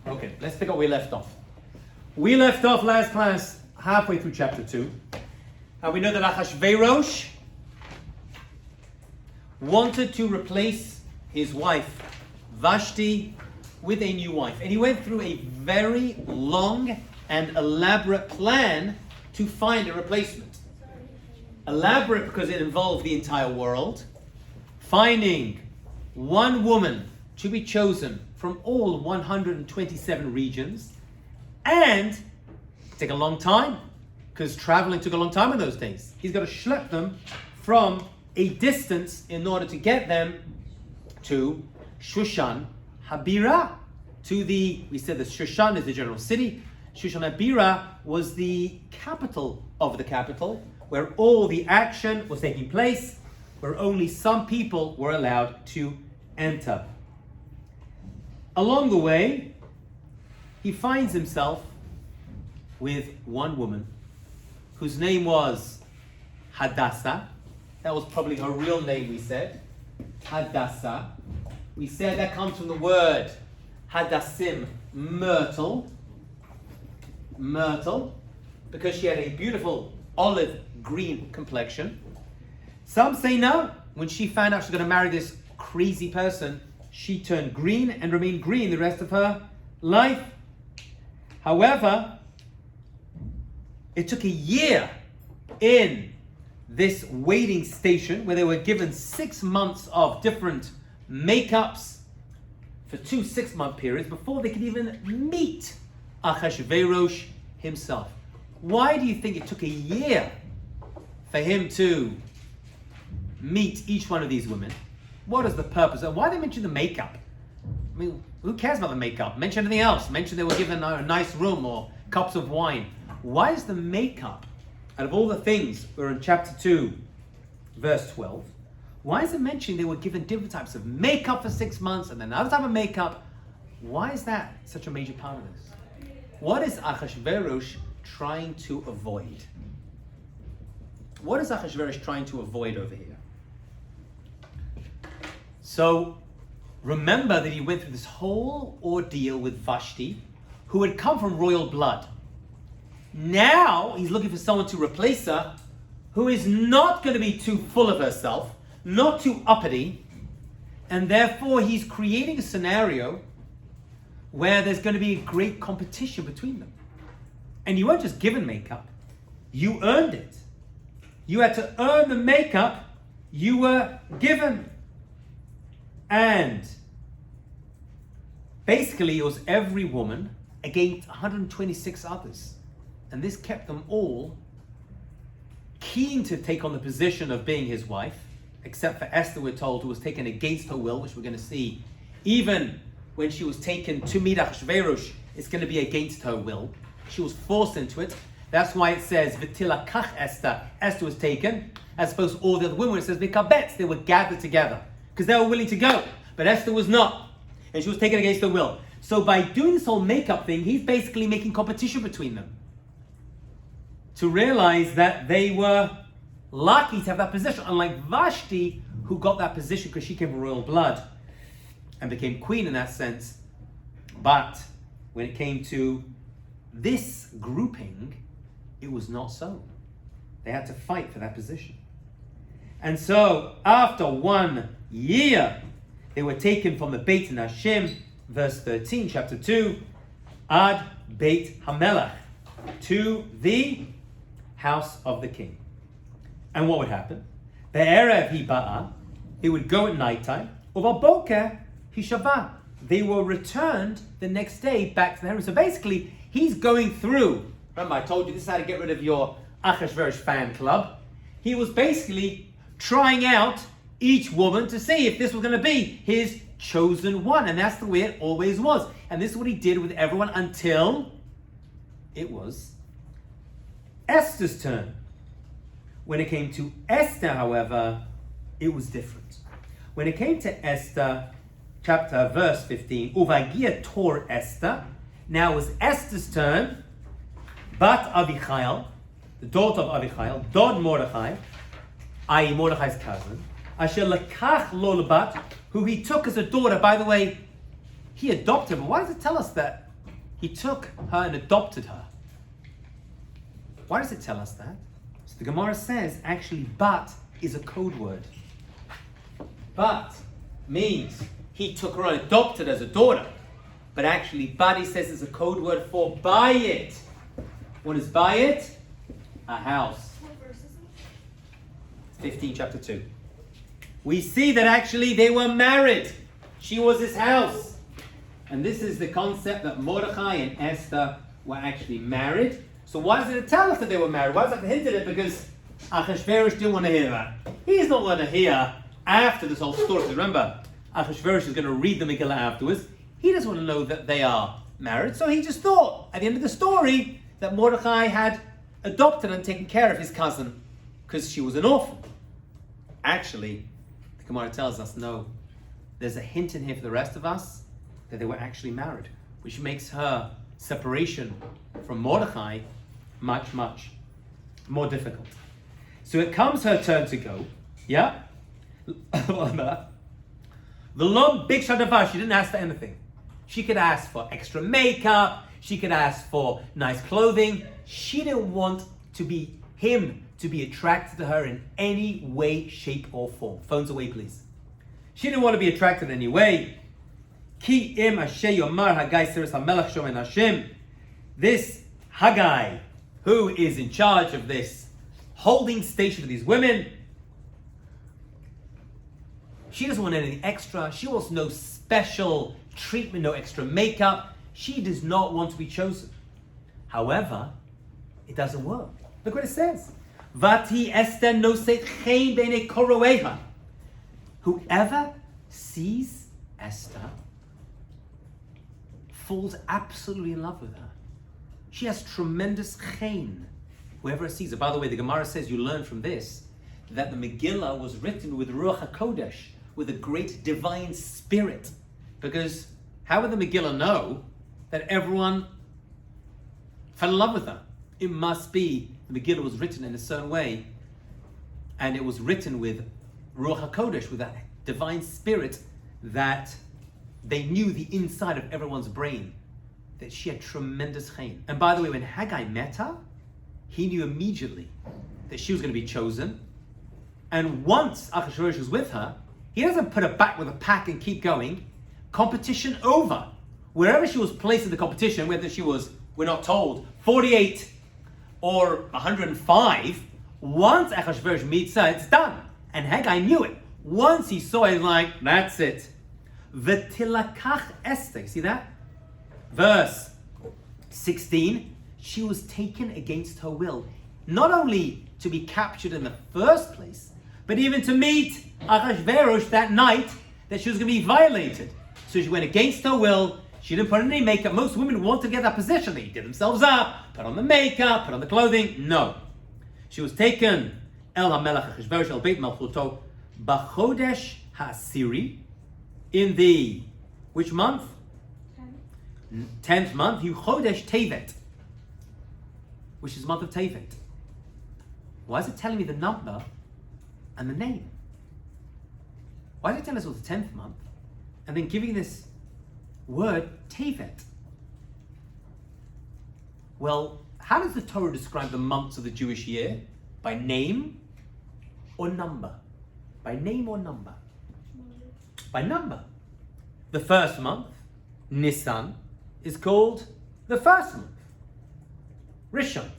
Okay, let's pick up where we left off. We left off last class halfway through chapter 2. And we know that Achashverosh wanted to replace his wife, Vashti, with a new wife. And he went through a very long and elaborate plan to find a replacement. Elaborate because it involved the entire world. Finding one woman to be chosen from all 127 regions. And it took a long time, because traveling took a long time in those days. He's got to schlep them from a distance in order to get them to Shushan Habira. We said that Shushan is the general city. Shushan Habira was the capital of the capital, where all the action was taking place, where only some people were allowed to enter. Along the way, he finds himself with one woman whose name was Hadassah. That was probably her real name, we said. Hadassah. We said that comes from the word Hadassim, myrtle. Myrtle, because she had a beautiful olive green complexion. Some say no. When she found out she was going to marry this crazy person, she turned green and remained green the rest of her life. However, it took a year in this waiting station where they were given 6 months of different makeups for 2 6-month periods before they could even meet Achashverosh himself. Why do you think it took a year for him to meet each one of these women? What is the purpose? Why do they mention the makeup? I mean, who cares about the makeup? Mention anything else. Mention they were given a nice room or cups of wine. Why is the makeup, out of all the things, we're in chapter 2, verse 12, why is it mentioning they were given different types of makeup for 6 months and then another type of makeup? Why is that such a major part of this? What is Achashverosh trying to avoid? What is Achashverosh trying to avoid over here? So, remember that he went through this whole ordeal with Vashti, who had come from royal blood. Now, he's looking for someone to replace her, who is not going to be too full of herself, not too uppity, and therefore he's creating a scenario where there's going to be a great competition between them. And you weren't just given makeup, you earned it. You had to earn the makeup you were given. And basically it was every woman against 126 others. And this kept them all keen to take on the position of being his wife, except for Esther, we're told, who was taken against her will, which we're going to see. Even when she was taken to meet Achashverosh, it's going to be against her will. She was forced into it. That's why it says, V'tila kach Esther. Esther was taken, as opposed to all the other women. It says, Mikabetz. They were gathered together, because they were willing to go. But Esther was not. And she was taken against her will. So by doing this whole makeup thing, he's basically making competition between them. To realize that they were lucky to have that position. Unlike Vashti, who got that position because she came from royal blood and became queen in that sense. But when it came to this grouping, it was not so. They had to fight for that position. And so, after 1 year, they were taken from the Beit Nashim, verse 13, chapter 2, Ad Beit Hamelach, to the house of the king. And what would happen? Be'erev hi ba'a, he would go at nighttime, uva boker hi shava. They were returned the next day back to the harem. So basically, he's going through, remember I told you this is how to get rid of your Achashverosh fan club. He was basically trying out each woman to see if this was going to be his chosen one. And that's the way it always was. And this is what he did with everyone until it was Esther's turn. When it came to Esther, however, it was different. When it came to Esther, verse 15, Uvagia tor Esther. Now it was Esther's turn. Bat Avichail, the daughter of Avichail, Dod Mordechai, i.e. Mordechai's cousin, Asher Lekach Lolabat, who he took as a daughter. By the way, he adopted her. But why does it tell us that He took her and adopted her. Why does it tell us that? So the Gemara says, actually, but is a code word. But means he took her and adopted as a daughter. But actually, but, he says, is a code word for buy it. What is buy it? A house. What verse is it? 15, chapter 2. We see that actually they were married. She was his house. And this is the concept that Mordechai and Esther were actually married. So why does it tell us that they were married? Why does it hint at it? Because Achashverosh didn't want to hear that. He's not going to hear after this whole story. Remember, Achashverosh is going to read the Megillah afterwards. He doesn't want to know that they are married. So he just thought, at the end of the story, that Mordechai had adopted and taken care of his cousin because she was an orphan. Actually, the Gemara tells us, no, there's a hint in here for the rest of us that they were actually married, which makes her separation from Mordechai much, much more difficult. So it comes her turn to go. Yeah? The long big shadavar, she didn't ask for anything. She could ask for extra makeup. She could ask for nice clothing. She didn't want him to be attracted to her in any way, shape, or form. Phones away, please. She didn't want to be attracted in any way. Ki im asher yomar Haggai seres hamelach shomen Hashem. This Haggai, who is in charge of this holding station for these women, she doesn't want anything extra. She wants no special treatment, no extra makeup. She does not want to be chosen. However, it doesn't work. Look what it says. Vati Esther noset chen b'nei koroeha. Whoever sees Esther falls absolutely in love with her. She has tremendous chen. Whoever sees her. By the way, the Gemara says you learn from this that the Megillah was written with Ruach HaKodesh, with a great divine spirit. Because how would the Megillah know that everyone fell in love with her? It must be the Megillah was written in a certain way, and it was written with Ruach HaKodesh, with that divine spirit, that they knew the inside of everyone's brain, that she had tremendous chen. And by the way, when Haggai met her, he knew immediately that she was going to be chosen. And once Achashverosh was with her, he doesn't put her back with a pack and keep going. Competition over. Wherever she was placed in the competition, whether she was, we're not told, 48 or 105, once Achashverosh meets her, it's done. And Haggai knew it. Once he saw it, he's like, that's it. V'tilakach Esther, see that? Verse 16, she was taken against her will. Not only to be captured in the first place, but even to meet Achashverosh that night, that she was going to be violated. So she went against her will. She didn't put on any makeup. Most women want to get that position. They did themselves up, put on the makeup, put on the clothing. No. She was taken El HaMelech Achashverosh El Beit Malchuto B'chodesh HaAsiri, in the, which month? 10th month, you Chodesh Tevet, which is the month of Tevet. Why is it telling me the number and the name? Why does it tell us it was the 10th month and then giving this word Tevet? Well, how does the Torah describe the months of the Jewish year? By name or number? By name or number? By number. The first month, Nisan, is called the first month, Rishon.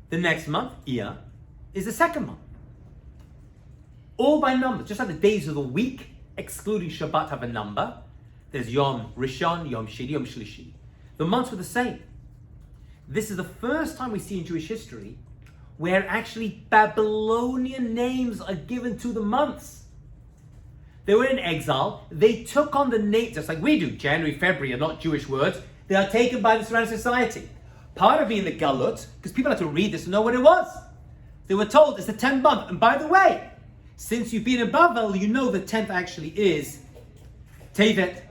The next month, Iyar, is the second month. All by number, just like the days of the week, excluding Shabbat, have a number. There's Yom Rishon, Yom Sheni, Yom Shlishi. The months were the same. This is the first time we see in Jewish history where actually Babylonian names are given to the months. They were in exile. They took on the name, just like we do. January, February are not Jewish words. They are taken by the surrounding society. Part of being the Galut, because people had to read this to know what it was. They were told it's the 10th month. And by the way, since you've been in Babel, you know the 10th actually is Tevet.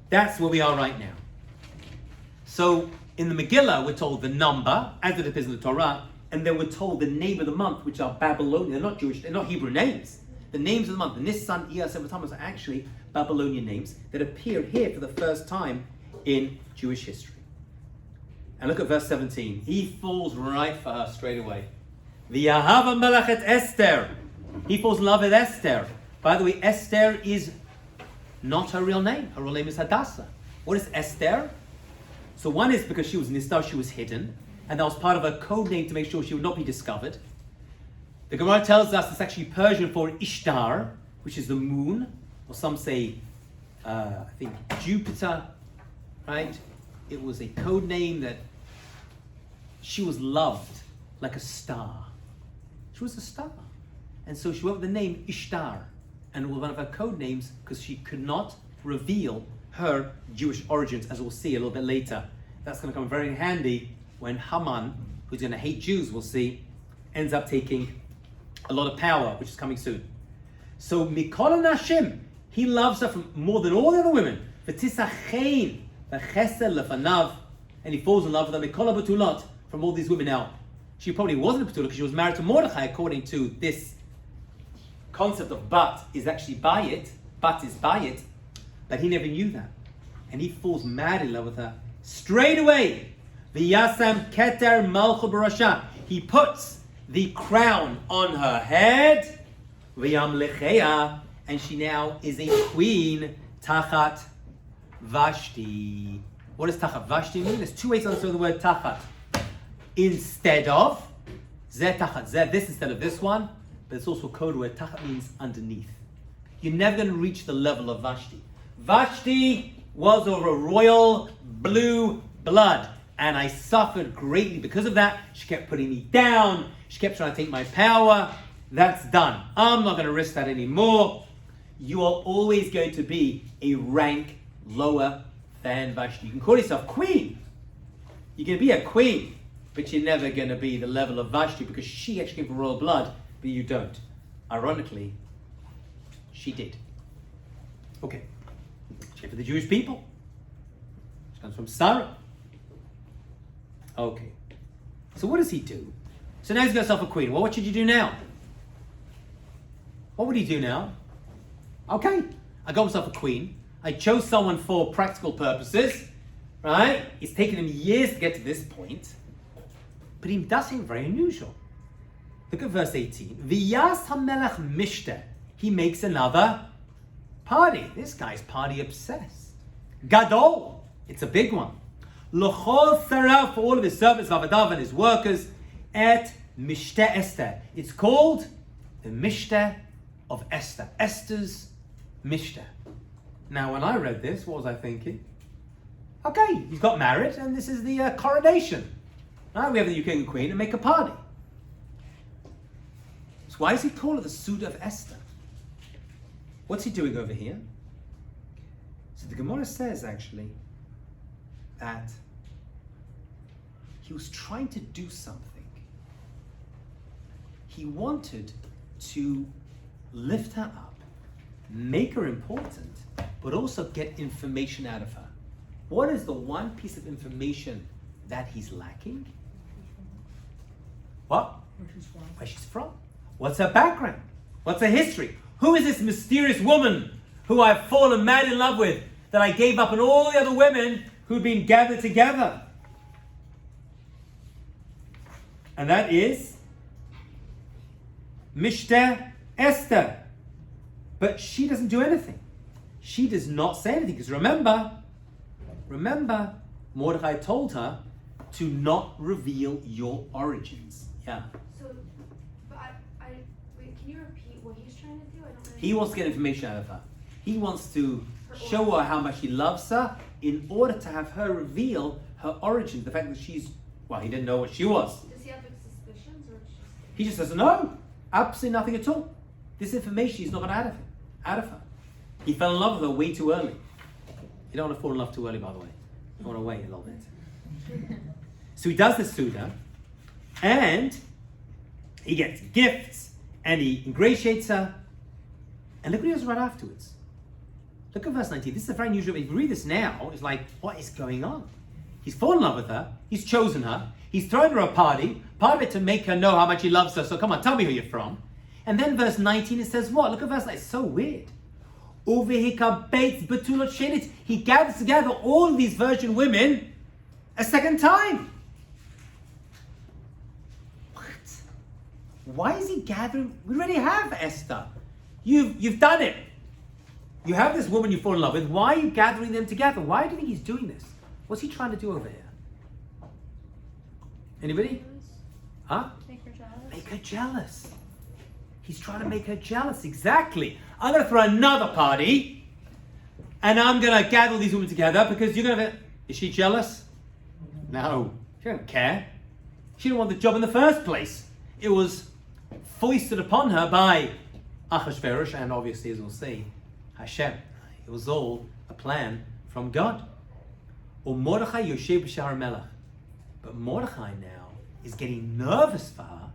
That's where we are right now. So in the Megillah, we're told the number, as it appears in the Torah, and then we're told the name of the month, which are Babylonian. They're not Jewish, they're not Hebrew names. The names of the month, the Nisan, Iyar, several times, are actually Babylonian names that appear here for the first time in Jewish history. And look at verse 17. He falls right for her straight away. V'yahava Megillat Esther. He falls in love with Esther. By the way, Esther is not her real name. Her real name is Hadassah. What is Esther? So one is because she was Nistar, she was hidden, and that was part of her code name to make sure she would not be discovered. The Gemara tells us it's actually Persian for Ishtar, which is the moon, or some say, I think Jupiter, right? It was a code name that she was loved like a star. She was a star. And so she went with the name Ishtar, and it was one of her code names because she could not reveal her Jewish origins, as we'll see a little bit later. That's going to come very handy when Haman, who's going to hate Jews, we'll see, ends up taking a lot of power, which is coming soon. So Mikol Nashim, he loves her from more than all the other women. V'tisachein v'chesed lefanav, and he falls in love with her Mikol Batulot from all these women. Now, she probably wasn't a Batula because she was married to Mordechai, according to this concept of bat is actually by it. Bat is by it. But he never knew that. And he falls mad in love with her straight away. V'yasam keter malchu b'rasha. He puts the crown on her head. V'yamlecheya. And she now is a queen. Tachat Vashti. What does Tachat Vashti mean? There's two ways to understand the word Tachat. Instead of. Zeh Tachat Zeh. This instead of this one. But it's also a code word. Tachat means underneath. You're never going to reach the level of Vashti. Vashti was of a royal blue blood, and I suffered greatly because of that. She kept putting me down. She kept trying to take my power. That's done. I'm not going to risk that anymore. You are always going to be a rank lower than Vashti. You can call yourself queen. You can be a queen, but you're never going to be the level of Vashti because she actually came from royal blood, but you don't. Ironically, she did. Okay. She came for the Jewish people. She comes from Sarah. Okay. So what does he do? So now he's got himself a queen. Well, what should you do now? What would he do now? Okay. I got myself a queen. I chose someone for practical purposes. Right? It's taken him years to get to this point. But he does something very unusual. Look at verse 18. V'yas hamelech mishter. He makes another party. This guy's party obsessed. Gadol. It's a big one. L'chol sarav, for all of his servants, Vavadav, and his workers, et Mishte Esther. It's called the Mishte of Esther. Esther's Mishte. Now, when I read this, what was I thinking? Okay, he's got married, and this is the coronation. Right, we have the new king and queen, and make a party. So why does he call it the Suda of Esther? What's he doing over here? So the Gemara says, actually, that he was trying to do something. He wanted to lift her up, make her important, but also get information out of her. What is the one piece of information that he's lacking? What? Where she's from. What's her background? What's her history? Who is this mysterious woman who I've fallen mad in love with, that I gave up on all the other women who'd been gathered together? And that is Mishte Esther. But she doesn't do anything. She does not say anything. Because remember, Mordechai told her to not reveal your origins. Yeah. So, but wait, can you repeat what he's trying to do? I don't really. He wants to get information out of her. He wants to show her how much he loves her in order to have her reveal her origin. The fact that she's, well, he didn't know what she was. Does he have suspicions or just? He just doesn't know. Absolutely nothing at all. This information he's not got out of her. He fell in love with her way too early. You don't want to fall in love too early, by the way. You want to wait a little bit. So he does this to her, and he gets gifts, and he ingratiates her. And look what he does right afterwards. Look at verse 19. This is a very unusual. If you read this now, it's like, what is going on? He's fallen in love with her. He's chosen her. He's thrown her a party. Part of it to make her know how much he loves her. So come on, tell me who you're from. And then verse 19, it says what? Look at verse 19. It's so weird. He gathers together all these virgin women a second time. What? Why is he gathering? We already have Esther. You've done it. You have this woman you fall in love with. Why are you gathering them together? Why do you think he's doing this? What's he trying to do over here? Anybody? Huh? Make her jealous. Make her jealous. He's trying to make her jealous. Exactly. I'm going to throw another party and I'm going to gather all these women together because you're going to... Is she jealous? No. She don't care. She didn't want the job in the first place. It was foisted upon her by Achashverosh and obviously, as we'll see, Hashem. It was all a plan from God. Mordechai Yoshev b'shar Melech. But Mordechai now is getting nervous for her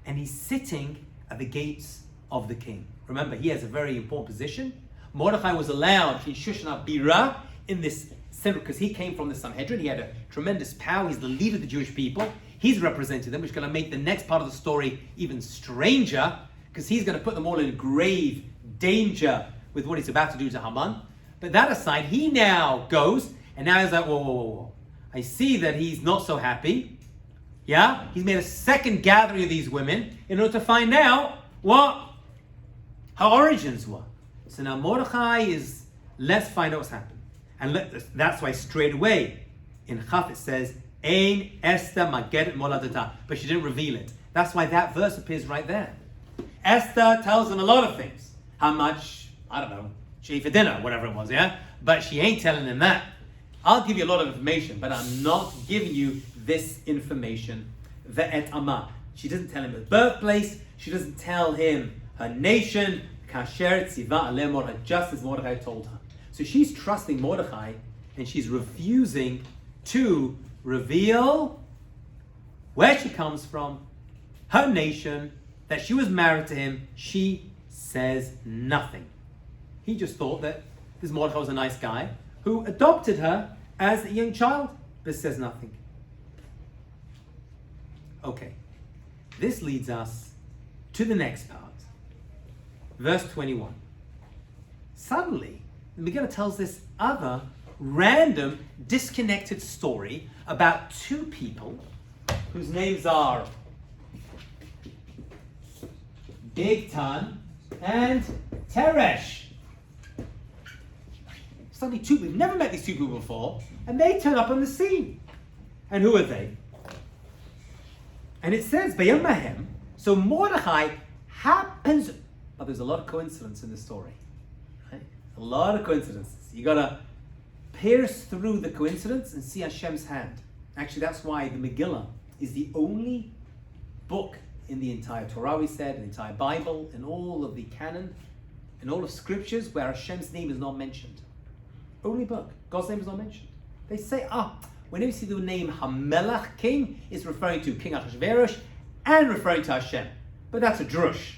and he's sitting at the gates of the king. Remember, he has a very important position. Mordechai was allowed in Shushan Bira in this center because he came from the Sanhedrin. He had a tremendous power. He's the leader of the Jewish people. He's represented them, which is going to make the next part of the story even stranger because he's going to put them all in grave danger with what he's about to do to Haman. But that aside, he now goes and now he's like, whoa. I see that he's not so happy. Yeah? He's made a second gathering of these women in order to find out what her origins were. So now Mordechai is, let's find out what's happened. And that's why straight away in Chaf it says, Ein Esther Maged Moladata. But she didn't reveal it. That's why that verse appears right there. Esther tells them a lot of things. How much, I don't know, she ate for dinner, whatever it was, yeah? But she ain't telling them that. I'll give you a lot of information, but I'm not giving you this information. Ve'et Amah. She doesn't tell him her birthplace. She doesn't tell him her nation. Kasher tziva aleh Mordechai, just as Mordechai told her. So she's trusting Mordechai, and she's refusing to reveal where she comes from, her nation, that she was married to him. She says nothing. He just thought that this Mordechai was a nice guy who adopted her as a young child, but says nothing. Okay, this leads us to the next part. Verse 21. Suddenly, the Megillah tells this other random, disconnected story about two people whose names are Bigtan and Teresh. Suddenly two, we've never met these two people before, and they turn up on the scene. And who are they? And it says, Bayam Mahem, so Mordechai happens, but there's a lot of coincidence in the story. Right? A lot of coincidences. You gotta pierce through the coincidence and see Hashem's hand. Actually, that's why the Megillah is the only book in the entire Torah, we said, in the entire Bible, in all of the canon, in all of scriptures where Hashem's name is not mentioned. Only book. God's name is not mentioned. They say, whenever you see the name Hamelach, king, it's referring to King Achashverosh and referring to Hashem. But that's a drush.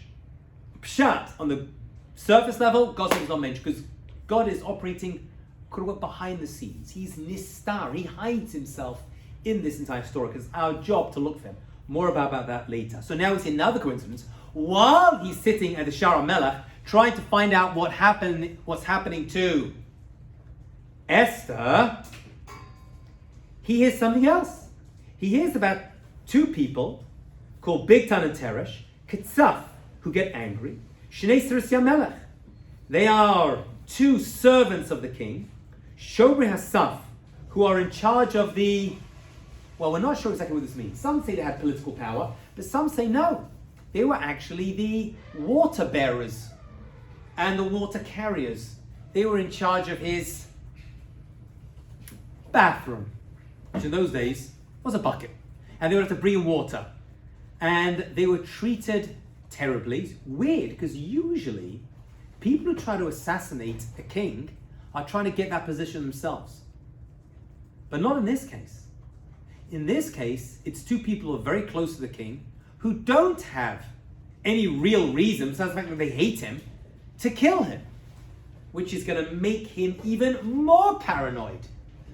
Pshat, on the surface level, God's name is not mentioned because God is operating behind the scenes. He's nistar. He hides himself in this entire story because it's our job to look for him. More about that later. So now we see another coincidence. While he's sitting at the Shara Melech, trying to find out what's happening to Esther, he hears something else. He hears about two people called Bigtan and Teresh, Ketzaf, who get angry, Shnei Seres Yamelech. They are two servants of the king, Shobri Hasaf, who are in charge of the, well, we're not sure exactly what this means. Some say they had political power, but some say no. They were actually the water bearers and the water carriers. They were in charge of his bathroom, which in those days was a bucket. And they would have to bring in water. And they were treated terribly. Weird, because usually people who try to assassinate a king are trying to get that position themselves. But not in this case. In this case, it's two people who are very close to the king who don't have any real reason, besides the fact that they hate him, to kill him. Which is going to make him even more paranoid.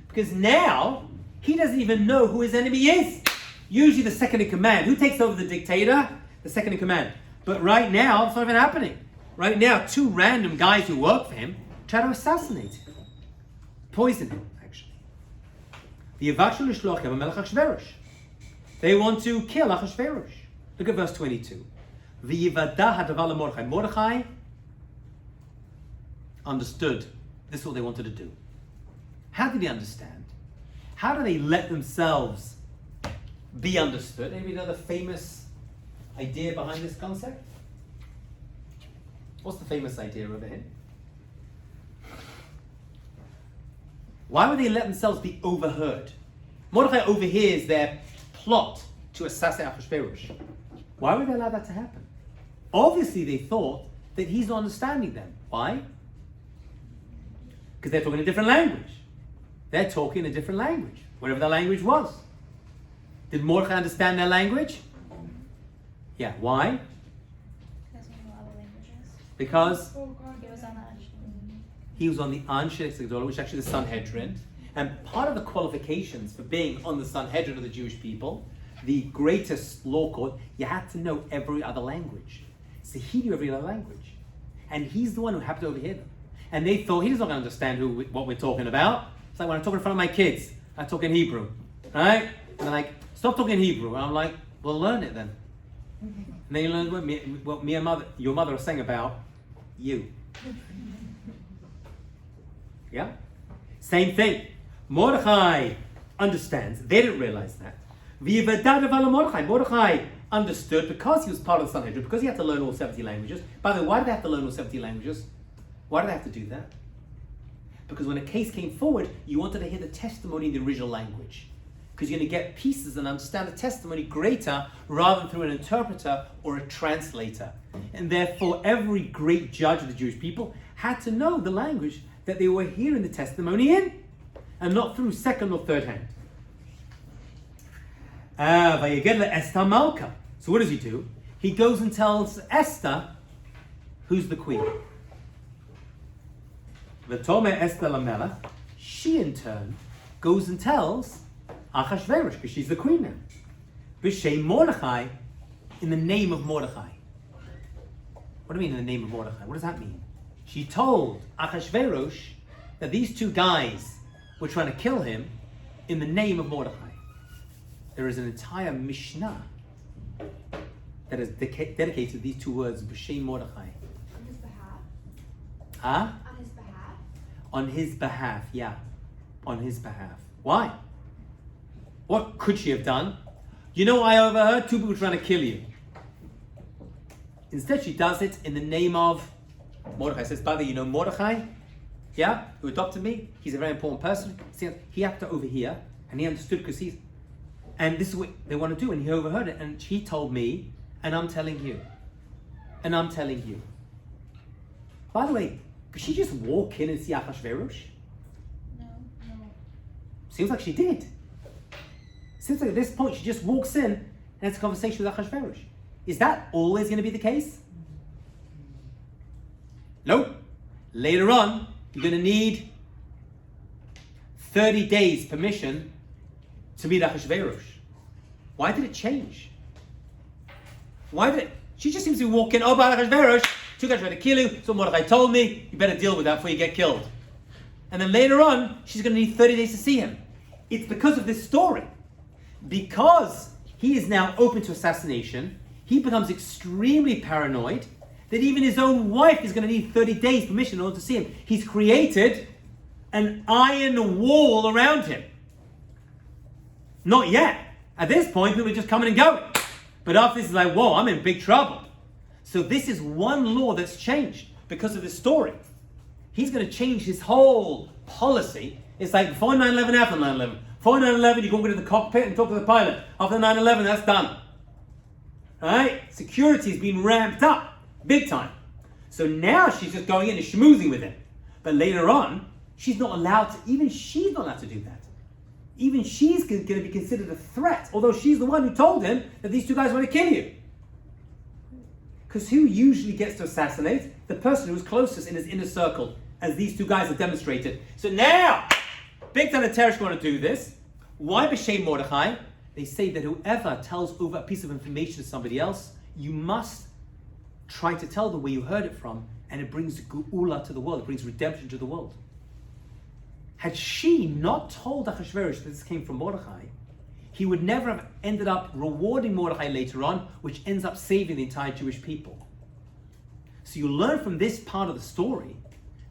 Because now, he doesn't even know who his enemy is. Usually the second in command. Who takes over the dictator? The second in command. But right now, it's not even happening. Right now, two random guys who work for him, try to assassinate him, poison him, actually. They want to kill Achashverosh. Look at verse 22. Mordechai understood this is what they wanted to do. How did he understand? How do they let themselves be understood? Anybody know the famous idea behind this concept? What's the famous idea over here? Why would they let themselves be overheard? Mordechai overhears their plot to assassinate Achashverosh. Why would they allow that to happen? Obviously, they thought that he's not understanding them. Why? Because they're talking a different language. They're talking a different language, whatever the language was. Did Mordechai understand their language? Yeah. Why? Because we know other languages. Because He was on the he was on the Anshe Gedolah, which is actually the Sanhedrin. And part of the qualifications for being on the Sanhedrin of the Jewish people, the greatest law court, you had to know every other language. So he knew every other language. And he's the one who happened to overhear them. And they thought, he's not going to understand what we're talking about. It's like when I'm talking in front of my kids, I talk in Hebrew. Right? And they're like, stop talking Hebrew. And I'm like, well, learn it then. And then you learn what me and your mother are saying about you. Yeah? Same thing. Mordechai understands. They didn't realize that. Mordechai understood because he was part of the Sanhedrin, because he had to learn all 70 languages. By the way, why did they have to learn all 70 languages? Why did they have to do that? Because when a case came forward, you wanted to hear the testimony in the original language. Because you're going to get pieces and understand the testimony greater rather than through an interpreter or a translator. And therefore, every great judge of the Jewish people had to know the language that they were hearing the testimony in, and not through second or third hand. Esther Malka. So what does he do? He goes and tells Esther, who's the queen. V'tomeh Esther Lamelech. She in turn goes and tells Achashverosh, because she's the queen now. B'shem Mordechai, in the name of Mordechai. What do you mean in the name of Mordechai? What does that mean? She told Achashverosh that these two guys were trying to kill him in the name of Mordechai. There is an entire Mishnah that is dedicated to these two words, B'shem Mordechai. On his behalf. Huh? On his behalf. On his behalf, yeah. On his behalf. Why? What could she have done? You know, I overheard two people trying to kill you. Instead, she does it in the name of Mordechai. Says, by the way, you know Mordechai? Yeah? Who adopted me? He's a very important person. See, he happened to overhear, and he understood because he's... And this is what they want to do, and he overheard it, and he told me, and I'm telling you. And I'm telling you. By the way, could she just walk in and see Achashverosh? No. Seems like she did. Seems like at this point she just walks in and has a conversation with Achashverosh. Is that always going to be the case? Nope. Later on, you're going to need 30 days permission to meet Achashverosh. Why did it change? Why did it? She just seems to be walking, oh, by Achashverosh, two guys trying to kill you, so Mordechai told me, you better deal with that before you get killed. And then later on, she's going to need 30 days to see him. It's because of this story. Because he is now open to assassination, he becomes extremely paranoid that even his own wife is going to need 30 days permission in order to see him. He's created an iron wall around him. Not yet. At this point, people are just coming and going. But after this, is like, whoa, I'm in big trouble. So this is one law that's changed because of this story. He's going to change his whole policy. It's like before 9/11, after 9/11. Before 9/11, you go into the cockpit and talk to the pilot. After 9/11, that's done. Right? Security's been ramped up big time. So now she's just going in and schmoozing with him. But later on, she's not allowed to, even she's not allowed to do that. Even she's going to be considered a threat, although she's the one who told him that these two guys want to kill you. Because who usually gets to assassinate? The person who's closest in his inner circle, as these two guys have demonstrated. So now, big time the terrorists want to do this. Why b'shem Mordechai? They say that whoever tells over a piece of information to somebody else, you must try to tell them where you heard it from and it brings geula to the world. It brings redemption to the world. Had she not told Achashverosh that this came from Mordechai, he would never have ended up rewarding Mordechai later on, which ends up saving the entire Jewish people. So you learn from this part of the story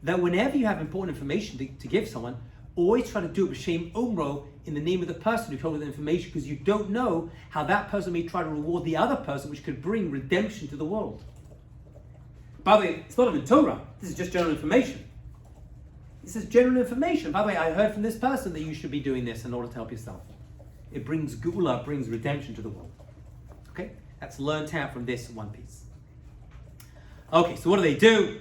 that whenever you have important information to give someone, always try to do it b'shem omro, in the name of the person who told you the information, because you don't know how that person may try to reward the other person, which could bring redemption to the world. By the way, it's not even Torah. This is just general information. This is general information. By the way, I heard from this person that you should be doing this in order to help yourself. It brings geula, it brings redemption to the world. Okay? That's learned out from this one piece. Okay, so what do?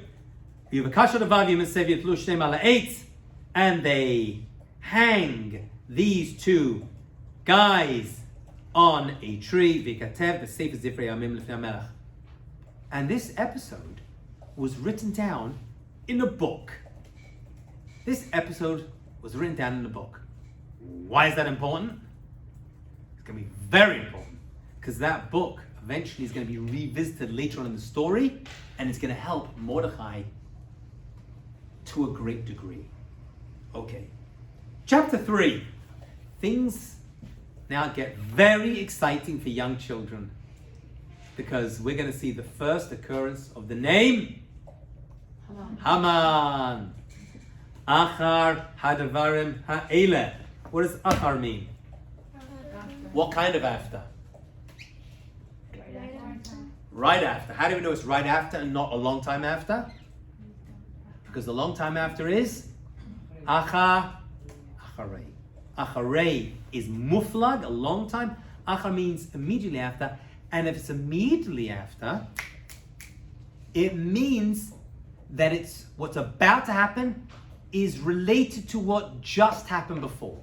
And they hang these two guys on a tree. And this episode was written down in a book. This episode was written down in a book. Why is that important? It's going to be very important, because that book eventually is going to be revisited later on in the story, and it's going to help Mordechai to a great degree. Okay. Chapter 3. Things now get very exciting for young children, because we're going to see the first occurrence of the name Haman. Achar hadavarim ha'ele. What does achar mean? What kind of after? Right after. How do we know it's right after and not a long time after? Because the long time after is acharei. Acharei is muflag, a long time. Achar means immediately after. And if it's immediately after, it means that it's what's about to happen is related to what just happened before.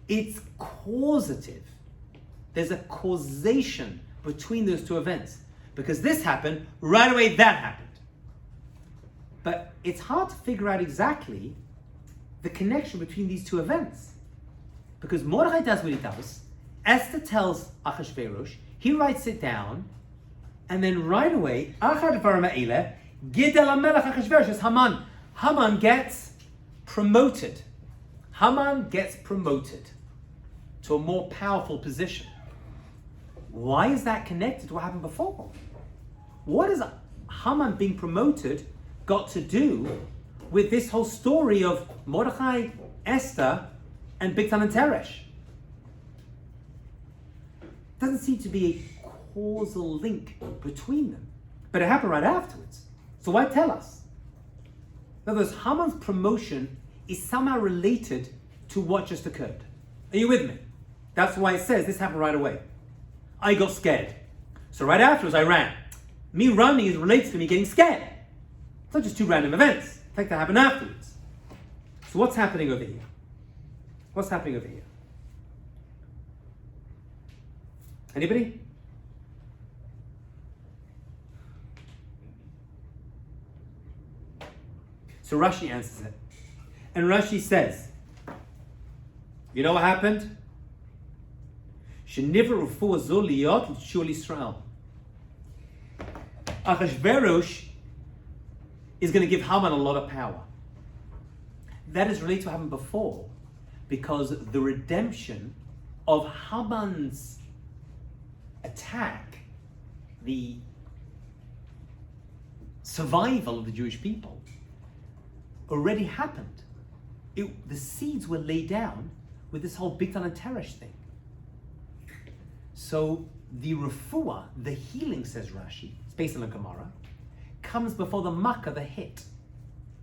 It's causative. There's a causation between those two events. Because this happened, right away that happened. But it's hard to figure out exactly the connection between these two events. Because Mordechai does what he does, Esther tells Achashverosh, he writes it down, and then right away, Achar Dvarim Ha'eleh, Gidel HaMelech Achashverosh is Haman. Haman gets promoted. Haman gets promoted to a more powerful position. Why is that connected to what happened before? What has Haman being promoted got to do with this whole story of Mordechai, Esther, and Bigtan and Teresh? Doesn't seem to be a causal link between them. But it happened right afterwards. So why tell us? In other words, Haman's promotion is somehow related to what just occurred. Are you with me? That's why it says this happened right away. I got scared. So right afterwards I ran. Me running is related to me getting scared. It's not just two random events. It's like that happened afterwards. So what's happening over here? What's happening over here? Anybody? So Rashi answers it. And Rashi says, you know what happened? Sheniver Ufu Azul Liyot Shul Yisrael. Achashverosh is going to give Haman a lot of power. That is related to what happened before, because the redemption of Haman's attack, the survival of the Jewish people, already happened. The seeds were laid down with this whole Bigtan and Teresh thing. So the refuah, the healing, says Rashi, it's based on the Gemara, comes before the makkah, the hit.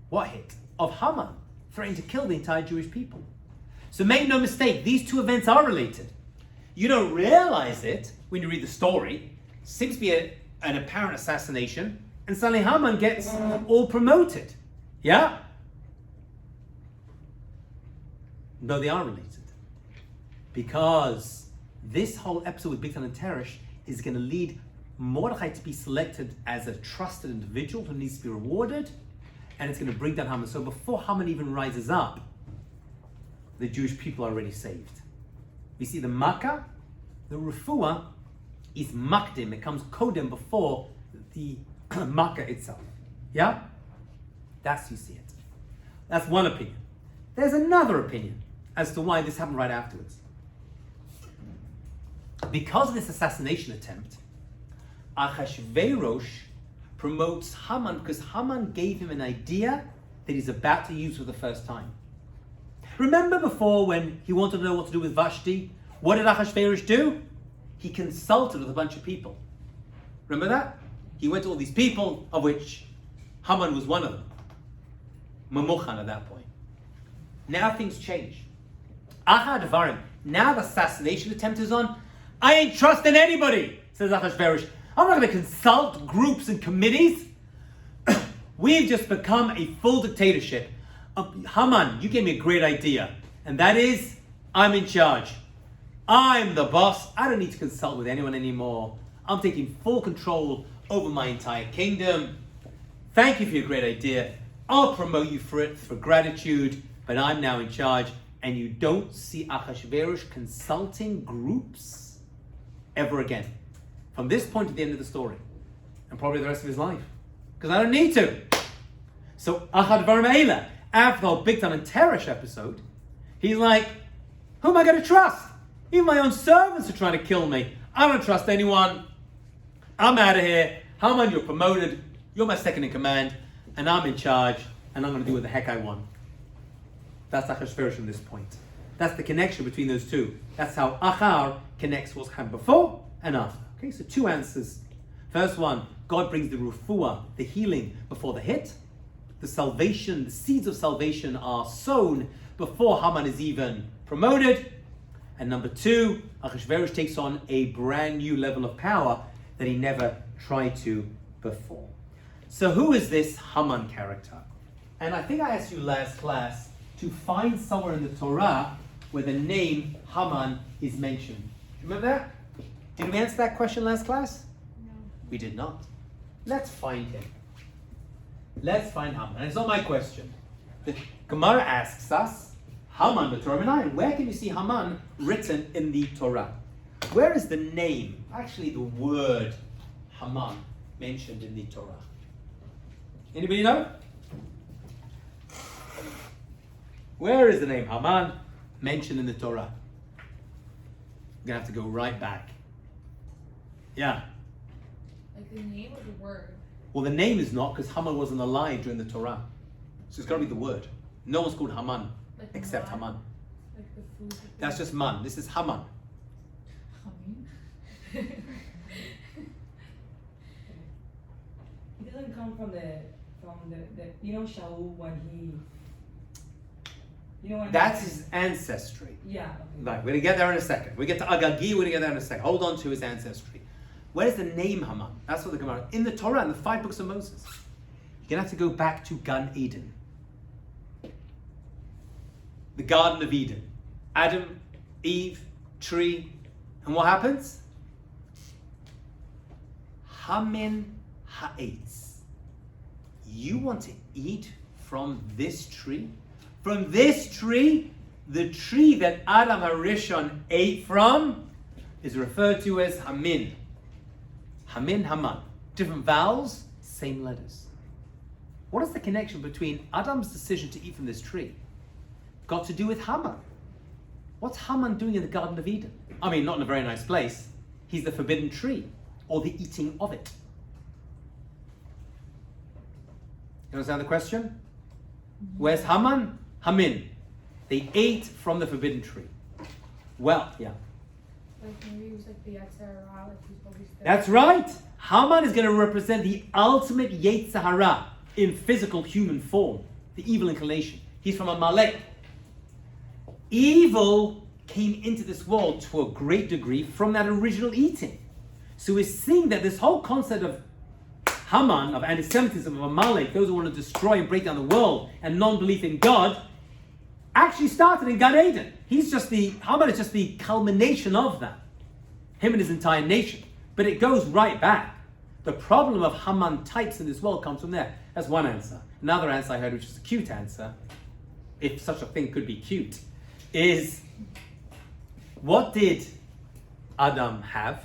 What hit? Of Haman, threatening to kill the entire Jewish people. So make no mistake, these two events are related. You don't realize it when you read the story. It seems to be an apparent assassination, and suddenly Haman gets all promoted. Yeah? No, they are related. Because this whole episode with Bigtan and Teresh is going to lead Mordechai to be selected as a trusted individual who needs to be rewarded, and it's going to bring down Haman. So before Haman even rises up, the Jewish people are already saved. We see the Makkah, the Refuah, is Makdim. It comes Kodem before the Makkah itself. Yeah? That's how you see it. That's one opinion. There's another opinion as to why this happened right afterwards. Because of this assassination attempt, Achashverosh promotes Haman because Haman gave him an idea that he's about to use for the first time. Remember before when he wanted to know what to do with Vashti? What did Achashverosh do? He consulted with a bunch of people. Remember that? He went to all these people, of which Haman was one of them. Mamuchan at that point. Now things change. Achad Varim. Now the assassination attempt is on. I ain't trusting anybody, says Achashverosh. I'm not going to consult groups and committees. We've just become a full dictatorship. Haman, you gave me a great idea. And that is, I'm in charge. I'm the boss. I don't need to consult with anyone anymore. I'm taking full control over my entire kingdom. Thank you for your great idea. I'll promote you for it for gratitude, but I'm now in charge. And you don't see Achashverosh consulting groups ever again. From this point to the end of the story. And probably the rest of his life. Because I don't need to. So Achad Varmeila, after the whole Big Time and Teresh episode, he's like, who am I going to trust? Even my own servants are trying to kill me. I don't trust anyone. I'm out of here. Haman, you're promoted. You're my second in command. And I'm in charge. And I'm going to do what the heck I want. That's Achashverosh from this point. That's the connection between those two. That's how Achar connects what's happened before and after. Okay, so two answers. First one, God brings the refuah, the healing, before the hit. The salvation, the seeds of salvation are sown before Haman is even promoted. And number two, Achashverosh takes on a brand new level of power that he never tried to before. So who is this Haman character? And I think I asked you last class to find somewhere in the Torah where the name Haman is mentioned. Do you remember that? Did we answer that question last class? No. We did not. Let's find him. Let's find Haman. And it's not my question. The Gemara asks us, Haman, the Torah Menayin. Where can you see Haman written in the Torah? Where is the name, actually the word Haman, mentioned in the Torah? Anybody know? Where is the name Haman mentioned in the Torah? We're going to have to go right back. Yeah. Like the name or the word? Well, the name is not, because Haman wasn't alive during the Torah. So it's got to be the word. No one's called Haman Like except man? Haman. Like the food. That's just man. This is Haman. Haman? It doesn't come from the you know Shaul when he when That's his ancestry. yeah okay. Right, we're going to get there in a second. We get to Agagi, we're going to get there in a second. Hold on to his ancestry. Where's the name Haman? That's what the Gemara. In the Torah, in the 5 books of Moses. You're going to have to go back to Gan Eden. The Garden of Eden. Adam, Eve, tree. And what happens? Hamin ha'etz. You want to eat from this tree? From this tree, the tree that Adam HaRishon ate from is referred to as Hamin. Hamin, Haman. Different vowels, same letters. What is the connection between Adam's decision to eat from this tree? Got to do with Haman. What's Haman doing in the Garden of Eden? I mean, not in a very nice place. He's the forbidden tree, or the eating of it. You understand the question? Where's Haman? Hamin. They ate from the forbidden tree. Well, yeah. Like maybe it was like the Yetzirah, like he's probably still. That's right. Haman is going to represent the ultimate Yetzirah in physical human form, the evil inclination. He's from Amalek. Evil came into this world to a great degree from that original eating. So we're seeing that this whole concept of Haman, of anti-Semitism, of Amalek, those who want to destroy and break down the world, and non-belief in God, actually started in Gan Eden. Haman is just the culmination of that. Him and his entire nation. But it goes right back. The problem of Haman types in this world comes from there. That's one answer. Another answer I heard, which is a cute answer, if such a thing could be cute, is what did Adam have?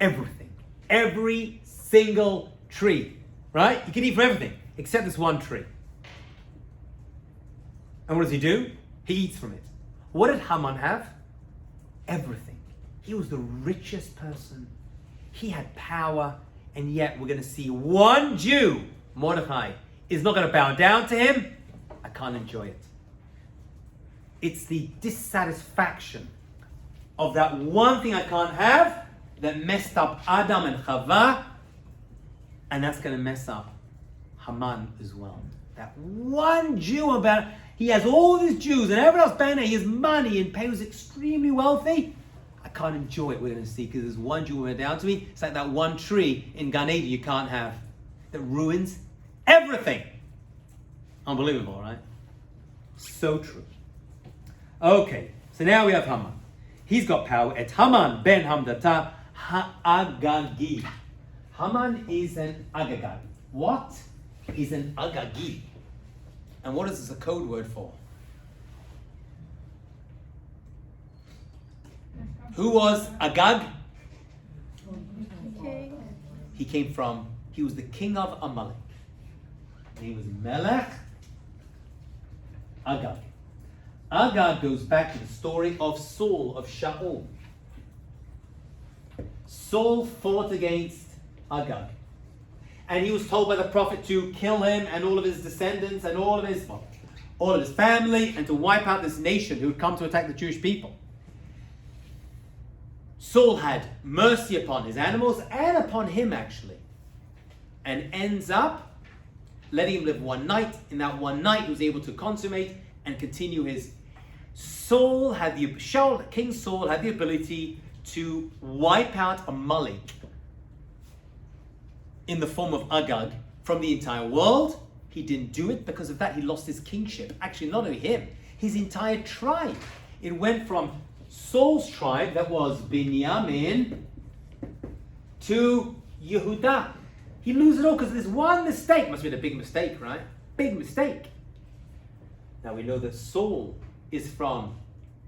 Everything. Every single tree. right? You can eat from everything except this one tree. And what does he do? He eats from it. What did Haman have? Everything. He was the richest person. He had power, and yet we're going to see one Jew, Mordechai, is not going to bow down to him. I can't enjoy it. It's the dissatisfaction of that one thing I can't have that messed up Adam and Chava, and that's going to mess up Haman as well. That one Jew about, he has all these Jews and everyone else banging, he has money and he was extremely wealthy. I can't enjoy it, we're going to see, because there's one Jew who went down to me. It's like that one tree in Gan Eden you can't have that ruins everything. Unbelievable, right? So true. Okay, so now we have Haman. He's got power. Et Haman ben Hamdata ha'agagi. Haman is an agagag. What is an agagi? And what is this a code word for? Who was Agag? Okay. He was the king of Amalek. And he was Melech Agag. Agag goes back to the story of Saul, of Shaul. Saul fought against Agag. And he was told by the prophet to kill him and all of his descendants and all of his family, and to wipe out this nation who had come to attack the Jewish people. Saul had mercy upon his animals and upon him actually, and ends up letting him live one night. In that one night he was able to consummate and continue his. King Saul had the ability to wipe out Amalek in the form of Agag from the entire world. He didn't do it. Because of that, he lost his kingship. Actually, not only him, his entire tribe. It went from Saul's tribe, that was Binyamin, to Yehuda. He loses it all because of this one mistake. Must have been a big mistake, right? Big mistake. Now we know that Saul is from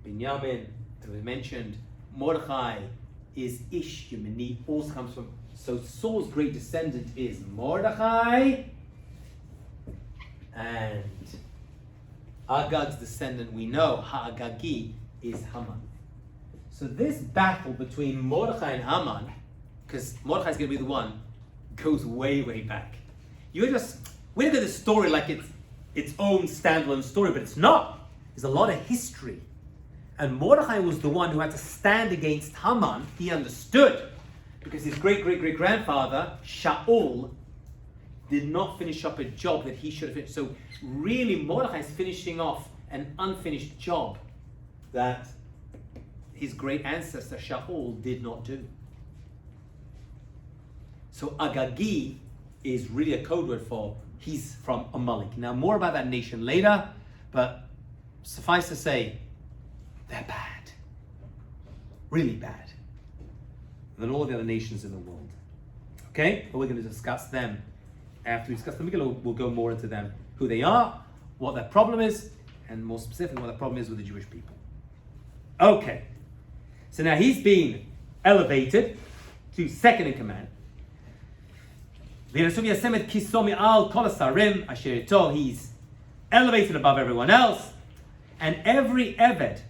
Binyamin, as we mentioned. Mordechai is Ish Yemeni, also comes from. So Saul's great descendant is Mordechai, and Agag's descendant we know, Ha'agagi, is Haman. So this battle between Mordechai and Haman, because Mordechai's going to be the one, goes way, way back. We look at this story like it's its own standalone story, but it's not. There's a lot of history. And Mordechai was the one who had to stand against Haman. He understood, because his great-great-great-grandfather, Shaul, did not finish up a job that he should have finished. So really, Mordechai is finishing off an unfinished job that his great ancestor, Shaul, did not do. So Agagi is really a code word for he's from Amalek. Now, more about that nation later, but suffice to say, they're bad. Really bad. Than all the other nations in the world. Okay? But we're going to discuss them. After we discuss the Megillah, we'll go more into them. Who they are, what their problem is, and more specifically, what their problem is with the Jewish people. Okay. So now he's been elevated to second in command. He's elevated above everyone else. And every Eved,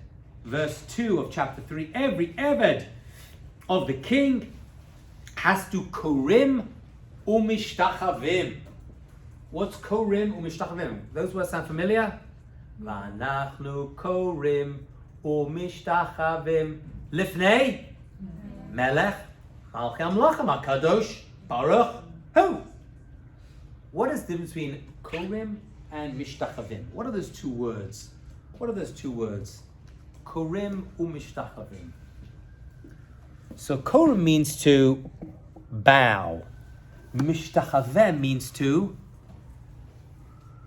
verse 2 of chapter 3, every Eved of the king has to korim umishtachavim. What's korim umishtachavim? Those words sound familiar? V'anachnu korim umishtachavim lifnei melech malchei hamlachim hakadosh baruch hu. What is the difference between korim and mishtachavim? What are those two words? Korim umishtachavim. So korim means to bow. Mishtachavem means to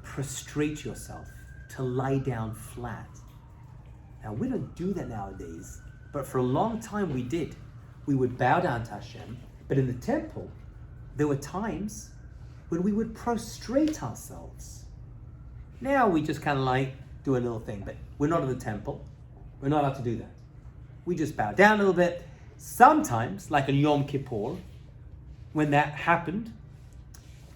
prostrate yourself, to lie down flat. Now we don't do that nowadays, but for a long time we did. We would bow down to Hashem, but in the temple, there were times when we would prostrate ourselves. Now we just kind of like do a little thing, but we're not in the temple. We're not allowed to do that. We just bow down a little bit. Sometimes, like on Yom Kippur, when that happened,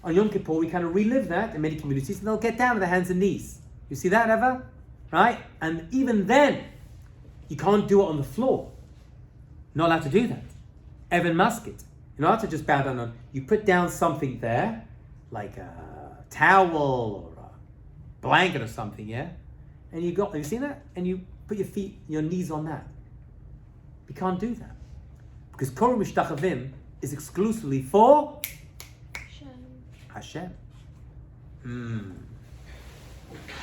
On Yom Kippur, we kind of relive that in many communities, and they'll get down to their hands and knees. You see that ever? Right? And even then, you can't do it on the floor. Not allowed to do that. Evan Musket. You're not allowed to just bow down on. You put down something there, like a towel or a blanket or something, yeah? And you seen that? And you put your knees on that. You can't do that. Because Korah Mishtachavim is exclusively for Hashem.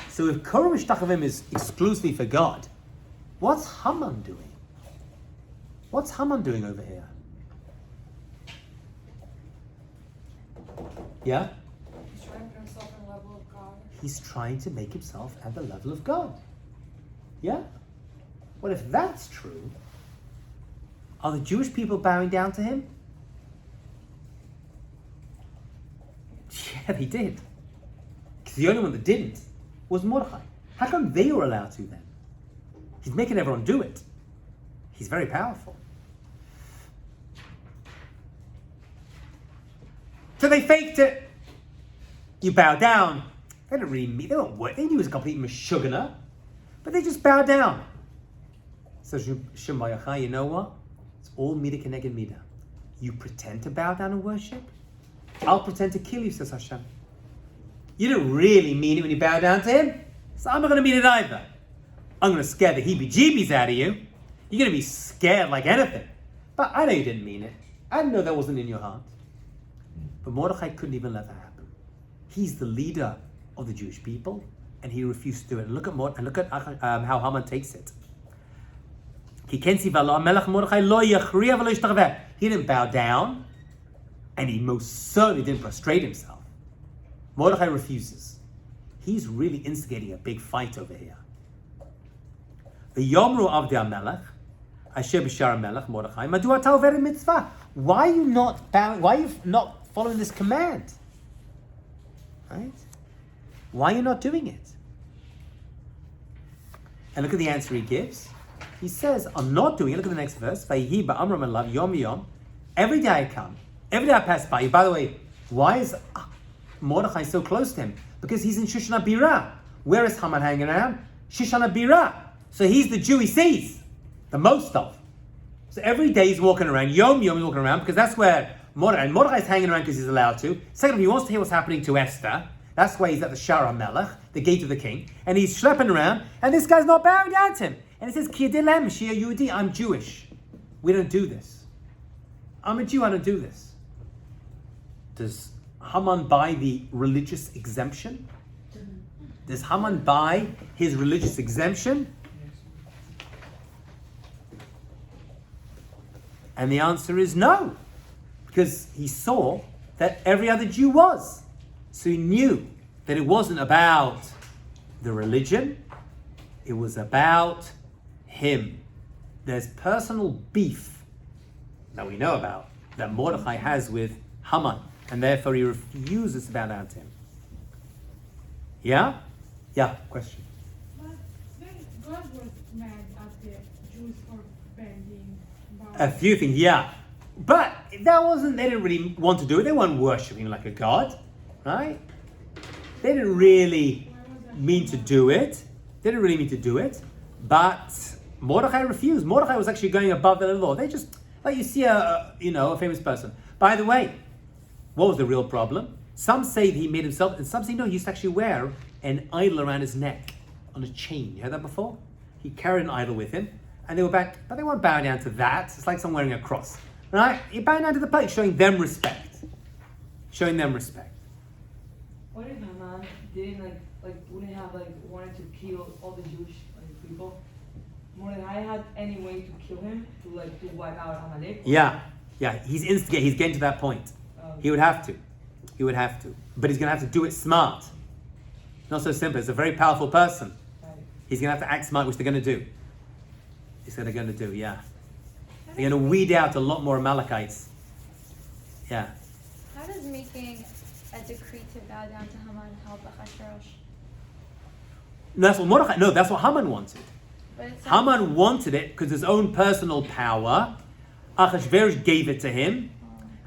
So if Korah Mishtachavim is exclusively for God, what's Haman doing? What's Haman doing over here? Yeah? He's trying to put himself on the level of God. He's trying to make himself at the level of God. Yeah? Well, if that's true, are the Jewish people bowing down to him? Yeah, they did. Because the only one that didn't was Mordechai. How come they were allowed to then? He's making everyone do it. He's very powerful. So they faked it. You bow down. They didn't really mean, they knew he was a complete meshugana, but they just bowed down. So Shem Bayachai, you know what? It's all midah keneged midah. You pretend to bow down and worship, I'll pretend to kill you, says Hashem. You didn't really mean it when you bow down to him, so I'm not going to mean it either. I'm going to scare the heebie-jeebies out of you. You're going to be scared like anything. But I know you didn't mean it. I know that wasn't in your heart. But Mordechai couldn't even let that happen. He's the leader of the Jewish people, and he refused to do it. And look at how Haman takes it. He didn't bow down, and he most certainly didn't prostrate himself. Mordechai refuses. He's really instigating a big fight over here. The Yomru Avdei HaMelech, Asher B'Shar HaMelech, Mordechai, Madua Ta'over Mitzvah. Why are you not bowing? Why are you not following this command? Right? Why are you not doing it? And look at the answer he gives. He says, I'm not doing it. Look at the next verse. Vayhi ba'amram elav yom yom. Every day I come. Every day I pass by you. By the way, why is Mordechai so close to him? Because he's in Shushan HaBirah. Where is Haman hanging around? Shushan HaBirah. So he's the Jew he sees the most of. So every day he's walking around. Yom yom he's walking around because that's where Mordechai's hanging around because he's allowed to. Secondly, he wants to hear what's happening to Esther. That's why he's at the Shara Melech, the gate of the king. And he's schlepping around, and this guy's not bowing down to him. And he says, Ki dilem shia Yehudi, I'm Jewish. We don't do this. I'm a Jew, I don't do this. Does Haman buy the religious exemption? Does Haman buy his religious exemption? And the answer is no. Because he saw that every other Jew was. So he knew that it wasn't about the religion, it was about him. There's personal beef that we know about, that Mordechai has with Haman, and therefore he refuses to bow down to him. Yeah? Yeah, question. But then God was mad at the Jews for bending down. A few things, yeah. But that wasn't, they didn't really want to do it. They weren't worshipping like a god, right? They didn't really mean to do it. They didn't really mean to do it. But Mordechai refused. Mordechai was actually going above the law. They just, like you see a famous person. By the way, what was the real problem? Some say that he made himself, and some say no, he used to actually wear an idol around his neck on a chain. You heard that before? He carried an idol with him, and they weren't bowing down to that. It's like someone wearing a cross. Right? He bowed down to the plate, showing them respect. Showing them respect. What if Haman didn't wouldn't have wanted to kill all the Jewish people? Mordechai had any way to kill him, to wipe out Amalek? Yeah. He's instigating. He's getting to that point. He would have to. But he's going to have to do it smart. Not so simple. It's a very powerful person. Right. He's going to have to act smart, which they're going to do. They're going to do, yeah. They're going to weed out a lot more Amalekites. Yeah. How does making a decree to bow down to Haman help Achashverosh? That's what Haman wanted. But it says, Haman wanted it because his own personal power. Achashverosh gave it to him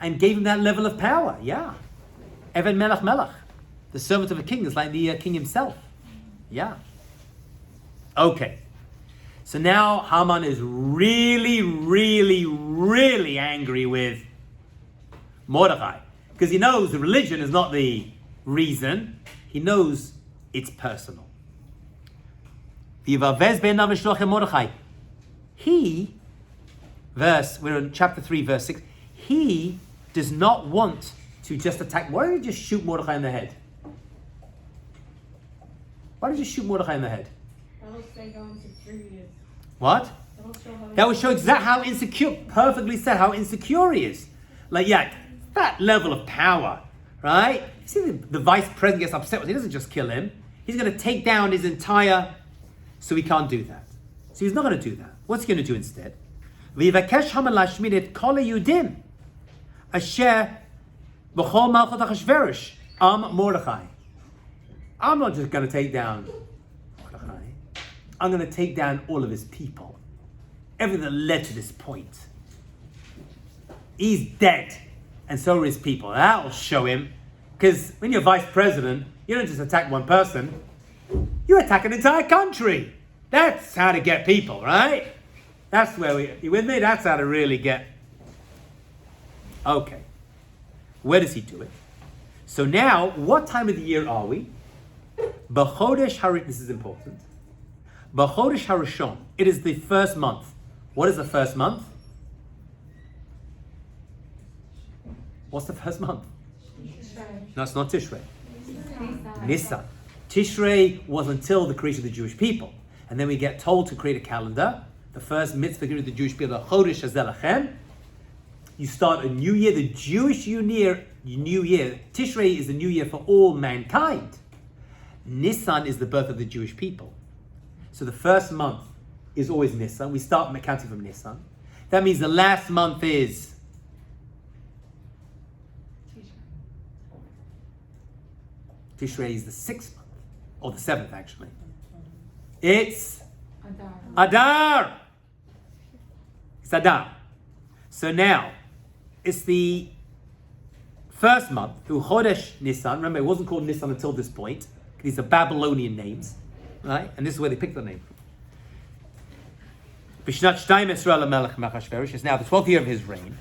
and gave him that level of power. Yeah. Even Melech Melech. The servant of a king is like the king himself. Yeah. Okay. So now Haman is really, really, really angry with Mordechai. Because he knows the religion is not the reason. He knows it's personal. We're in chapter 3, verse 6. He does not want to just attack. Why don't you just shoot Mordechai in the head? Why don't you shoot Mordechai in the head? That'll say how insecure he is. What? That'll show how That would show exactly how insecure, perfectly said, how insecure he is. Like, yeah, that level of power, right? You see the vice president gets upset with, he doesn't just kill him. He's going to take down his entire, so he can't do that. So he's not going to do that. What's he going to do instead? V'yivakesh Haman lashmid et kol hayudim asher b'chol malchut Achashverosh am Mordechai. I'm not just going to take down Mordechai. I'm going to take down all of his people. Everything that led to this point. He's dead. And so are his people. That'll show him. Because when you're vice president, you don't just attack one person. You attack an entire country. That's how to get people, right? That's where you with me? That's how to really get. Okay. Where does he do it? So now, what time of the year are we? B'chodesh Harishon. This is important. B'chodesh Harishon. It is the first month. What is the first month? What's the first month? No, it's not Tishrei. Nisan. Tishrei was until the creation of the Jewish people. And then we get told to create a calendar. The first mitzvah given to the Jewish people, the Chodesh Hazeh Lachem. You start a new year, the Jewish new year. Tishrei is the new year for all mankind. Nisan is the birth of the Jewish people. So the first month is always Nisan. We start counting from Nisan. That means the last month is Tishrei is the 6th month, or the 7th actually. It's Adar. It's Adar. So now, it's the first month, through Chodesh Nisan. Remember, it wasn't called Nisan until this point, because these are Babylonian names, right? And this is where they picked the name. Bishnat Shtayim Yisrael HaMelech Achashverosh is now the 12th year of his reign.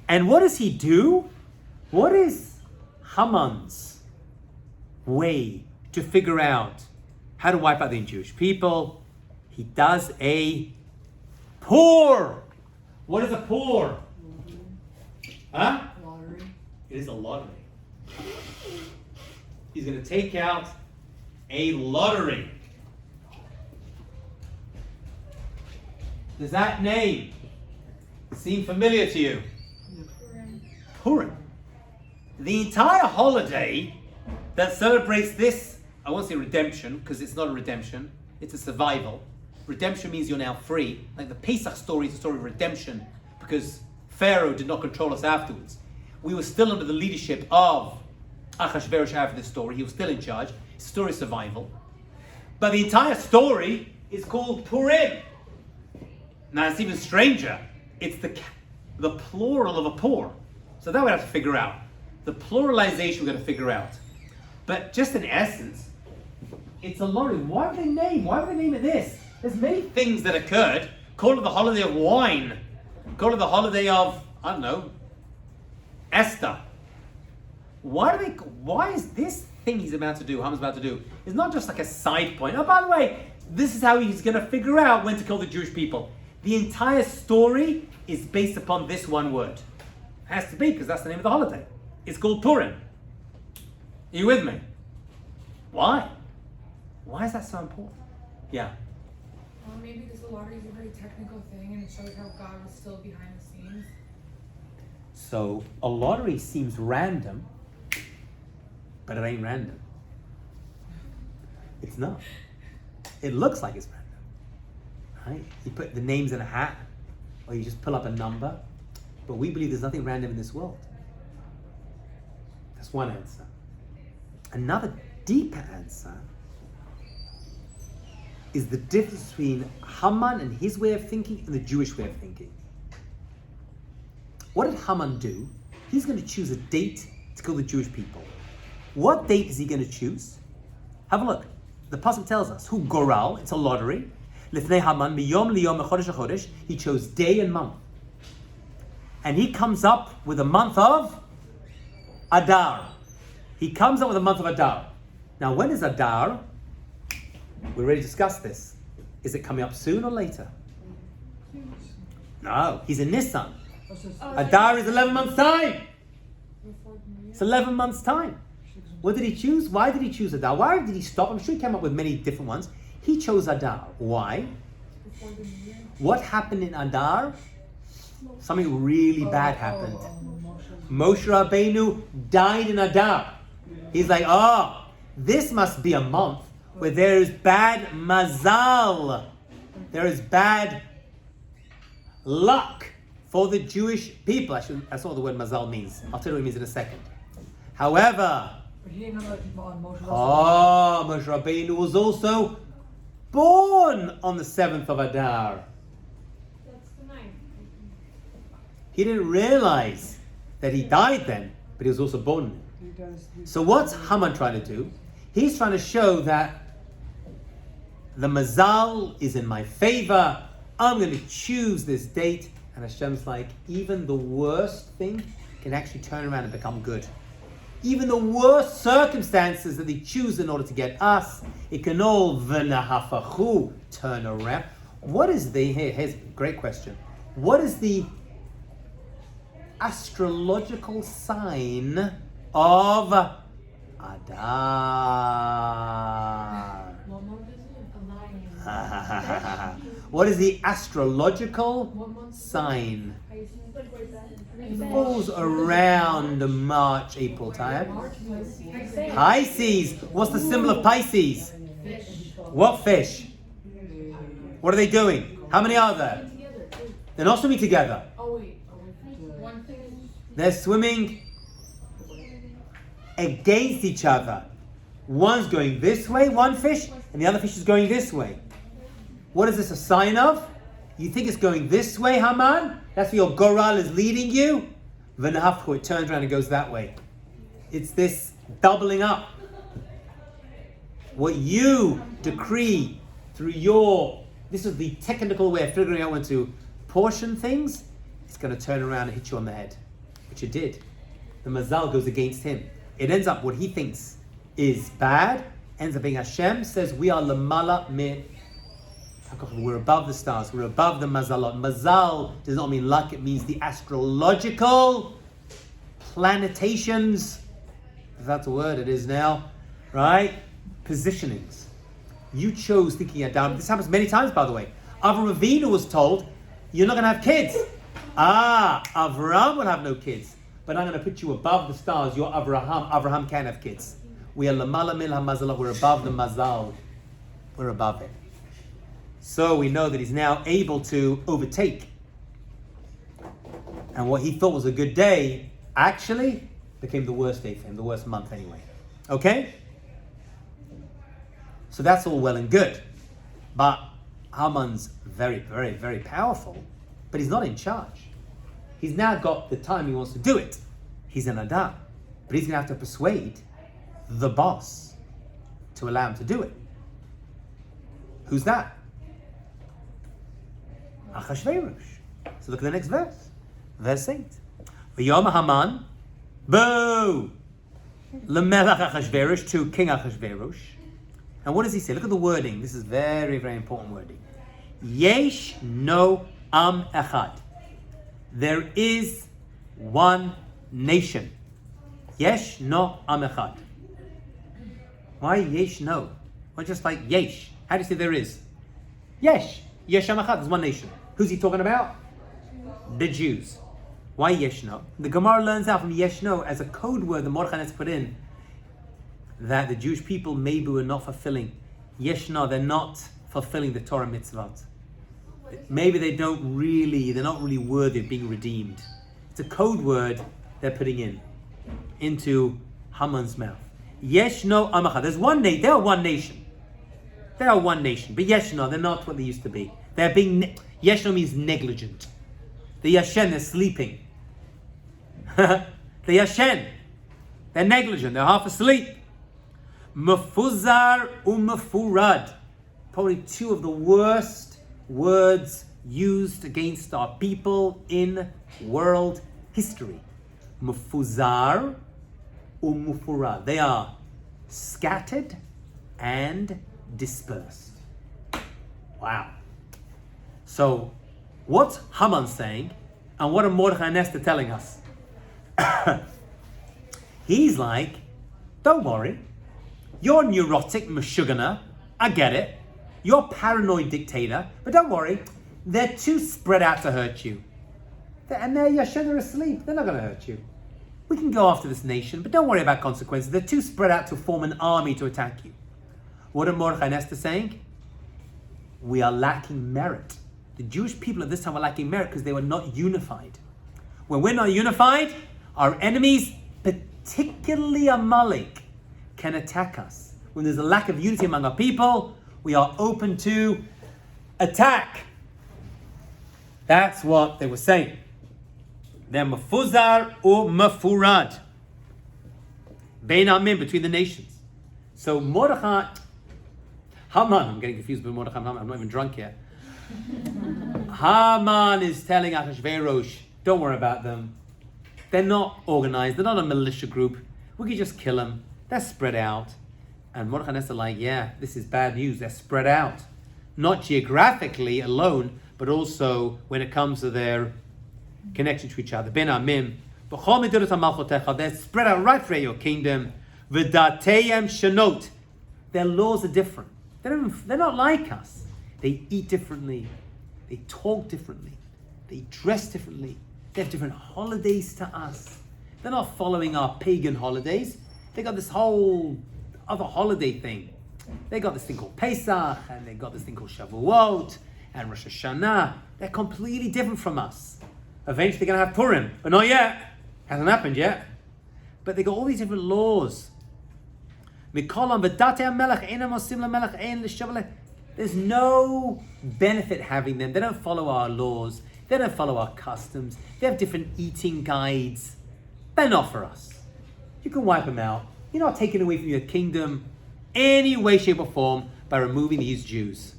And what does he do? What is Haman's way to figure out how to wipe out the Jewish people? He does a pour. What is a pour? Huh? Lottery. It is a lottery. He's going to take out a lottery. Does that name seem familiar to you? Purim. The entire holiday that celebrates this, I won't say redemption, because it's not a redemption, it's a survival. Redemption means you're now free. Like the Pesach story is a story of redemption, because Pharaoh did not control us afterwards. We were still under the leadership of Achashverosh after this story. He was still in charge. It's a story of survival. But the entire story is called Purim. Now it's even stranger. It's the plural of a pour. So that we have to figure out. The pluralization we're going to figure out. But just in essence, it's a lottery. Why would they name it this? There's many things that occurred. Call it the holiday of wine. Call it the holiday of, I don't know, Esther. Why is this thing he's about to do, Haman's about to do, is not just like a side point. Oh, by the way, this is how he's going to figure out when to kill the Jewish people. The entire story is based upon this one word. It has to be, because that's the name of the holiday. It's called Purim. Are you with me? Why? Why is that so important? Yeah. Well, maybe because the lottery is a very technical thing and it shows how God was still behind the scenes. So a lottery seems random, but it ain't random. It's not. It looks like it's random, right? You put the names in a hat, or you just pull up a number, but we believe there's nothing random in this world. That's one answer. Another deeper answer is the difference between Haman and his way of thinking and the Jewish way of thinking. What did Haman do? He's going to choose a date to kill the Jewish people. What date is he going to choose? Have a look. The pasuk tells us, who goral, it's a lottery. Lifnei Haman, miyom liyom mechodesh lechodesh. He chose day and month. And he comes up with a month of Adar. He comes up with a month of Adar. Now, when is Adar? We already discussed this. Is it coming up soon or later? No, he's in Nisan. Adar is 11 months' time. It's 11 months' time. What did he choose? Why did he choose Adar? Why did he stop? I'm sure he came up with many different ones. He chose Adar. Why? What happened in Adar? Something really bad happened. Moshe Rabbeinu died in Adar. He's like, this must be a month where there is bad mazal. There is bad luck for the Jewish people. That's what the word mazal means. I'll tell you what it means in a second. However, But he didn't know that people on Moshe. Moshe Rabbeinu was also born on the 7th of Adar. That's the 9th. He didn't realize that he died then, but he was also born. So what's Haman trying to do? He's trying to show that the mazal is in my favor. I'm going to choose this date. And Hashem's like, even the worst thing can actually turn around and become good. Even the worst circumstances that they choose in order to get us, it can all v'nahafachu, turn around. What is here's a great question. What is the astrological sign of Adar? What month is it? A lion. What is the astrological sign? It falls around the March, April time. Pisces. What's the symbol of Pisces? What fish? What are they doing? How many are there? They're not swimming together. Oh wait. One thing. They're swimming against each other. One's going this way, one fish, and the other fish is going this way. What is this a sign of? You think it's going this way, Haman? That's where your goral is leading you? V'nahafchu, it turns around and goes that way. It's this doubling up. What you decree through this is the technical way of figuring out when to portion things. It's going to turn around and hit you on the head, which it did. The mazal goes against him. It ends up what he thinks is bad, ends up being Hashem says we are lamala min. We're above the stars. We're above the mazalot. Mazal does not mean luck. It means the astrological planetations. If that's a word, it is now. Right? Positionings. You chose thinking Adam. This happens many times, by the way. Avraham Avinu was told, you're not going to have kids. Avraham will have no kids. But I'm going to put you above the stars. You're Avraham. Avraham can have kids. We are lamala mil hamazalot. We're above the mazal. We're above it. So we know that he's now able to overtake. And what he thought was a good day actually became the worst day for him, the worst month anyway. Okay? So that's all well and good. But Haman's very, very, very powerful, but he's not in charge. He's now got the time he wants to do it. He's an Adar. But he's going to have to persuade the boss to allow him to do it. Who's that? Achashverosh. So look at the next verse. Verse 8. V'yom Haman, boo! L'melech Achashverosh, to King Achashverosh. And what does he say? Look at the wording. This is very, very important wording. Yesh no am echad. There is one nation. Yesh no am echad. Why yesh no? Why just like yesh? How do you say there is? Yesh. Yesh am echad. There's one nation. Who's he talking about? The Jews. Why yeshno? The Gemara learns out from yeshno as a code word the Mordechai has put in that the Jewish people maybe were not fulfilling. Yeshno, they're not fulfilling the Torah mitzvot. Maybe they're not really worthy of being redeemed. It's a code word they're putting into Haman's mouth. Yeshno amacha. There's one nation. They are one nation. They are one nation. But yeshno, they're not what they used to be. They're being yeshno means negligent. The yashen, they're sleeping. The yashen. They're negligent. They're half asleep. Mefuzar umefurad. Probably two of the worst words used against our people in world history. Mefuzar umefurad. They are scattered and dispersed. Wow. So, what's Haman saying, and what are Mordechai and Esther telling us? He's like, don't worry. You're neurotic, Meshuggah. I get it. You're paranoid dictator, but don't worry. They're too spread out to hurt you. And they're Yashen are asleep. They're not going to hurt you. We can go after this nation, but don't worry about consequences. They're too spread out to form an army to attack you. What are Mordechai and Esther saying? We are lacking merit. The Jewish people at this time were lacking merit because they were not unified. When we're not unified, our enemies, particularly Amalek, can attack us. When there's a lack of unity among our people, we are open to attack. That's what they were saying. They're mefuzar or mefurad. Bein amim, between the nations. So Mordechai, Haman, I'm getting confused with Mordechai and Haman, I'm not even drunk yet. Haman is telling Achashverosh, don't worry about them. They're not organized, they're not a militia group. We could just kill them. They're spread out. And Mordechai and Esther are like, yeah, this is bad news. They're spread out. Not geographically alone, but also when it comes to their connection to each other. Ben Amim. They're spread out right throughout your kingdom. V'dateyem shanot. Their laws are different. They're not like us. They eat differently. They talk differently. They dress differently. They have different holidays to us. They're not following our pagan holidays. They got this whole other holiday thing. They got this thing called Pesach, and they got this thing called Shavuot, and Rosh Hashanah. They're completely different from us. Eventually they're going to have Purim, but not yet. Hasn't happened yet. But they got all these different laws. There's no benefit having them. They don't follow our laws. They don't follow our customs. They have different eating guides. They're not for us. You can wipe them out. You're not taking away from your kingdom any way, shape, or form by removing these Jews.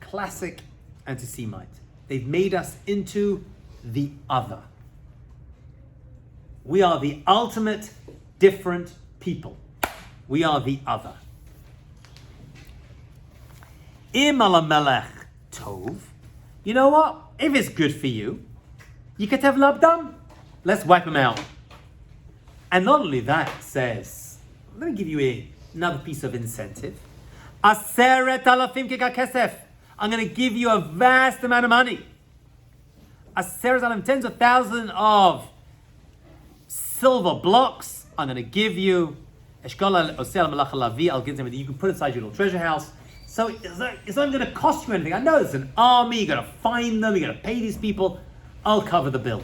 Classic anti-Semite. They've made us into the other. We are the ultimate different people. We are the other. Im ala melech tov. You know what? If it's good for you, you could have labdam. Let's wipe them out. And not only that, it says, let me give you another piece of incentive. Aseret alafim keka kesef. I'm going to give you a vast amount of money. Aseret alafim, tens of thousands of silver blocks. I'm going to give you. I'll give them. You can put inside your little treasure house. So it's not going to cost you anything. I know it's an army. You got to find them. You got to pay these people. I'll cover the bill.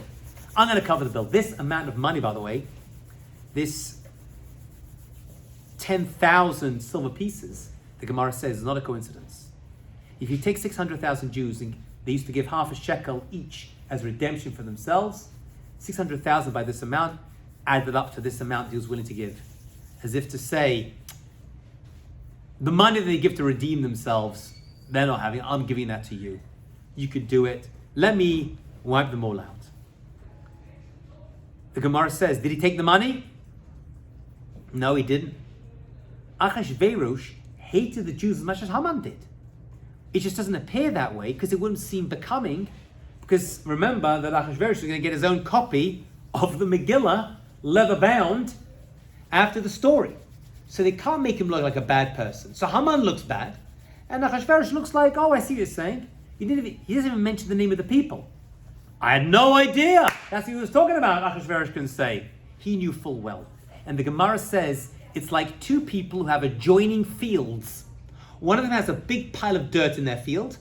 I'm going to cover the bill. This amount of money, by the way, this 10,000 silver pieces, the Gemara says, is not a coincidence. If you take 600,000 Jews and they used to give half a shekel each as redemption for themselves, 600,000 by this amount added up to this amount he was willing to give. As if to say, the money that they give to redeem themselves, they're not having, I'm giving that to you. You could do it. Let me wipe them all out. The Gemara says, did he take the money? No, he didn't. Achashverosh hated the Jews as much as Haman did. It just doesn't appear that way because it wouldn't seem becoming. Because remember that Achashverosh is going to get his own copy of the Megillah, leather bound, after the story. So they can't make him look like a bad person. So Haman looks bad, and Achashverosh looks like, oh, I see what you're saying. He doesn't even mention the name of the people. I had no idea. That's what he was talking about, Achashverosh can say. He knew full well. And the Gemara says, it's like two people who have adjoining fields. One of them has a big pile of dirt in their field,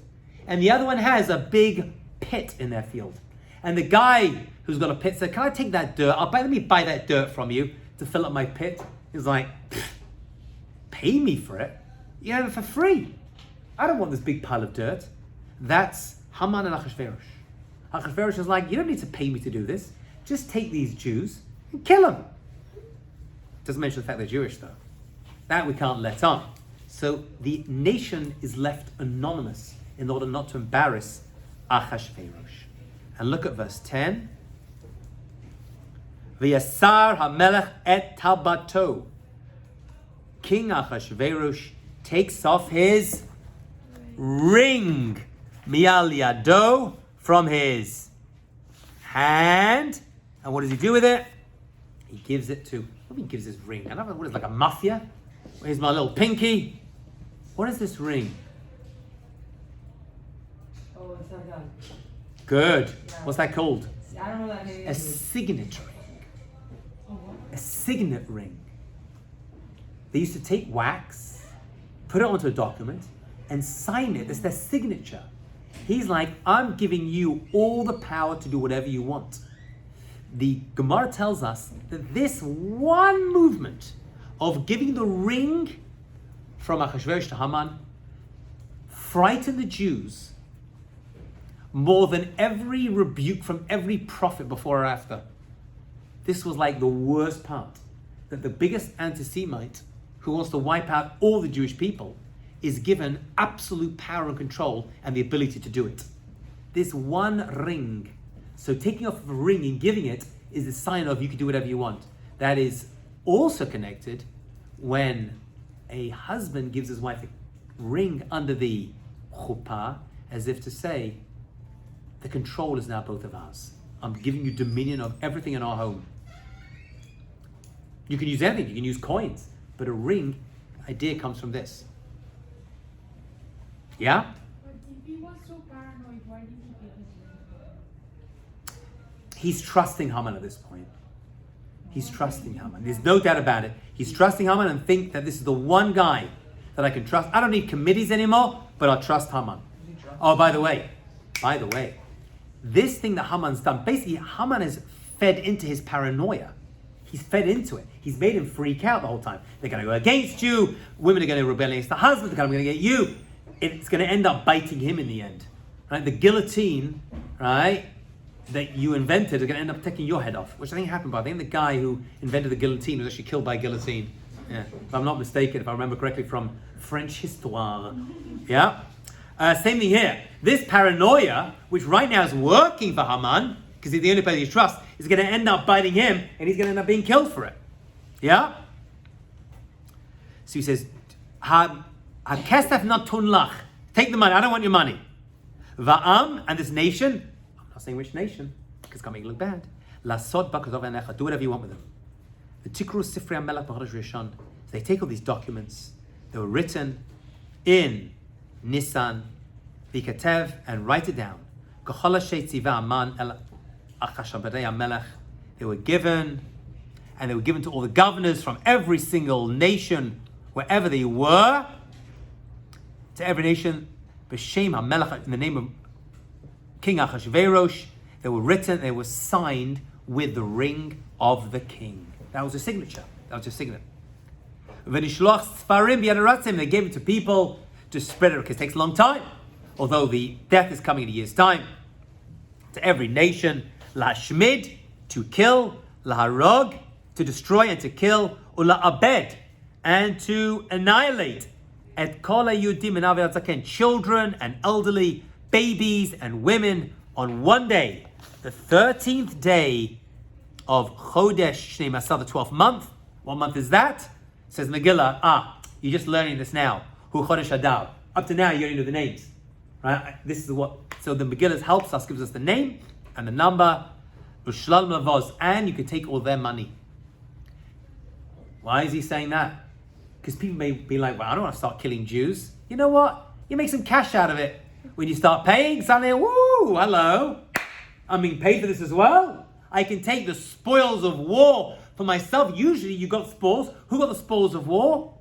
and the other one has a big pit in their field. And the guy who's got a pit said, can I take that dirt? Let me buy that dirt from you to fill up my pit. He's like, pay me for it? You have it for free. I don't want this big pile of dirt. That's Haman and Achashverosh. Achashverosh is like, you don't need to pay me to do this. Just take these Jews and kill them. Doesn't mention the fact they're Jewish though. That we can't let on. So the nation is left anonymous in order not to embarrass Achashverosh. And look at verse 10. V'yasar hamelech et tabato. King Achashverosh takes off his ring, mial yado, from his hand. And what does he do with it? He gives it to, what do you mean gives his ring? I don't know, what is it, like a mafia? Here's my little pinky. What is this ring? Oh, it's like a. Good. Yeah. What's that called? I don't know that name. A signet ring. A signet ring. They used to take wax, put it onto a document, and sign it. It's their signature. He's like, I'm giving you all the power to do whatever you want. The Gemara tells us that this one movement of giving the ring from Achashverosh to Haman frightened the Jews more than every rebuke from every prophet before or after. This was like the worst part, that the biggest anti-Semite who wants to wipe out all the Jewish people is given absolute power and control and the ability to do it. This one ring. So taking off a ring and giving it is a sign of you can do whatever you want. That is also connected when a husband gives his wife a ring under the chuppah, as if to say, the control is now both of ours. I'm giving you dominion of everything in our home. You can use anything, you can use coins, but a ring, the idea comes from this. Yeah? But if he was so paranoid, why did he take his ring? He's trusting Haman at this point. He's trusting Haman. There's no doubt about it. He's trusting Haman and think that this is the one guy that I can trust. I don't need committees anymore, but I'll trust Haman. Oh, by the way, this thing that Haman's done, basically Haman has fed into his paranoia. He's fed into it. He's made him freak out the whole time. They're going to go against you. Women are going to rebel against the husband. They're going to get you. It's going to end up biting him in the end. Right? The guillotine, right, that you invented are going to end up taking your head off, which I think happened. But I think the guy who invented the guillotine was actually killed by guillotine. Yeah, if I'm not mistaken, if I remember correctly from French histoire. Yeah. Same thing here. This paranoia, which right now is working for Haman, because he's the only person he trusts, is going to end up biting him, and he's going to end up being killed for it. Yeah? So he says, "Ha-kesef natun lach." Take the money. I don't want your money. Va'am, and this nation, I'm not saying which nation, because it's going to make it look bad. Lasod bakazov enecha. Do whatever you want with them. The Tikru Sifri HaMelech b'Chodesh Rishon. They take all these documents. They were written in Nisan, Vikatev, and write it down. They were given, and they were given to all the governors from every single nation, wherever they were, to every nation, B'Shem HaMelech, in the name of King Achashverosh. They were written, they were signed with the ring of the king. That was a signature. That was a signet. V'nishloch Sfarim b'Yad they gave it to people to spread it, because it takes a long time. Although the death is coming in a year's time. To every nation, Lashmid, to kill, Laharog, to destroy and to kill, Ula'abed, and to annihilate, Et Kol HaYudim and Aviat Zaken, children and elderly, babies and women, on one day, the 13th day of Chodesh Shnei Masar, the 12th month. What month is that? Says Megillah, you're just learning this now. Hu Chodesh Adar. Up to now, you only know the names. Right? This is what. So the Megillah helps us, gives us the name and the number. Ushlal Mavoz, and you can take all their money. Why is he saying that? Because people may be like, well, I don't want to start killing Jews. You know what? You make some cash out of it. When you start paying, suddenly, woo, hello. I'm being paid for this as well. I can take the spoils of war for myself. Usually you got spoils. Who got the spoils of war?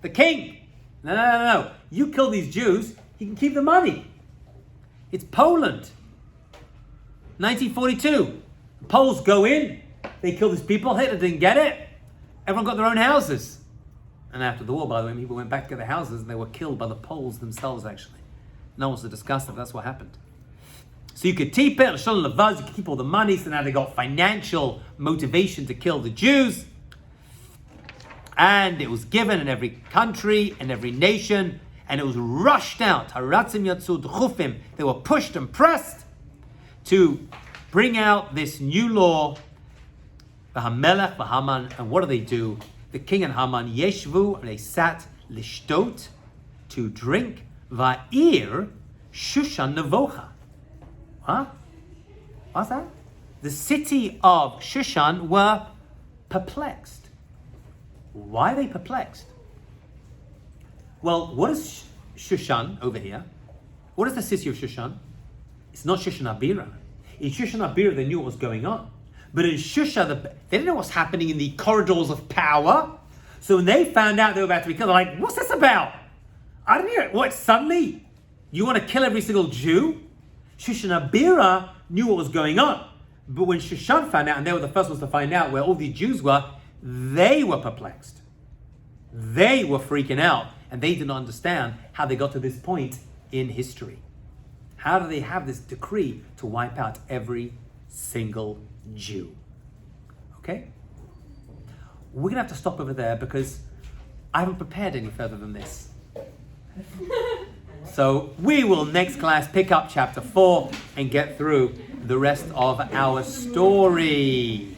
The king. No. You kill these Jews, you can keep the money. It's Poland. 1942. The Poles go in, they kill these people. Hitler didn't get it. Everyone got their own houses. And after the war, by the way, people went back to get their houses and they were killed by the Poles themselves, actually. No one wants to discuss it, but that's what happened. So you could keep it, you could keep all the money, so now they got financial motivation to kill the Jews. And it was given in every country, in every nation, and it was rushed out. Haratzim yatzu d'chufim. They were pushed and pressed to bring out this new law. V'hamelech v'Haman, and what do? The king and Haman yeshvu, and they sat lishtot, to drink. Va'ir Shushan nevocha. Huh? What's that? The city of Shushan were perplexed. Why are they perplexed? Well, what is Shushan over here? What is the city of Shushan? It's not Shushan Abira. In Shushan Abira, they knew what was going on. But in Shushan, they didn't know what's happening in the corridors of power. So when they found out they were about to be killed, they're like, what's this about? I didn't hear it. What, suddenly? You want to kill every single Jew? Shushan Abira knew what was going on. But when Shushan found out, and they were the first ones to find out where all these Jews were, they were perplexed. They were freaking out. And they did not understand how they got to this point in history. How do they have this decree to wipe out every single Jew? Okay? We're going to have to stop over there because I haven't prepared any further than this. So we will next class pick up chapter 4 and get through the rest of our story.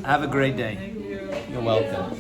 Have a great day. You're welcome.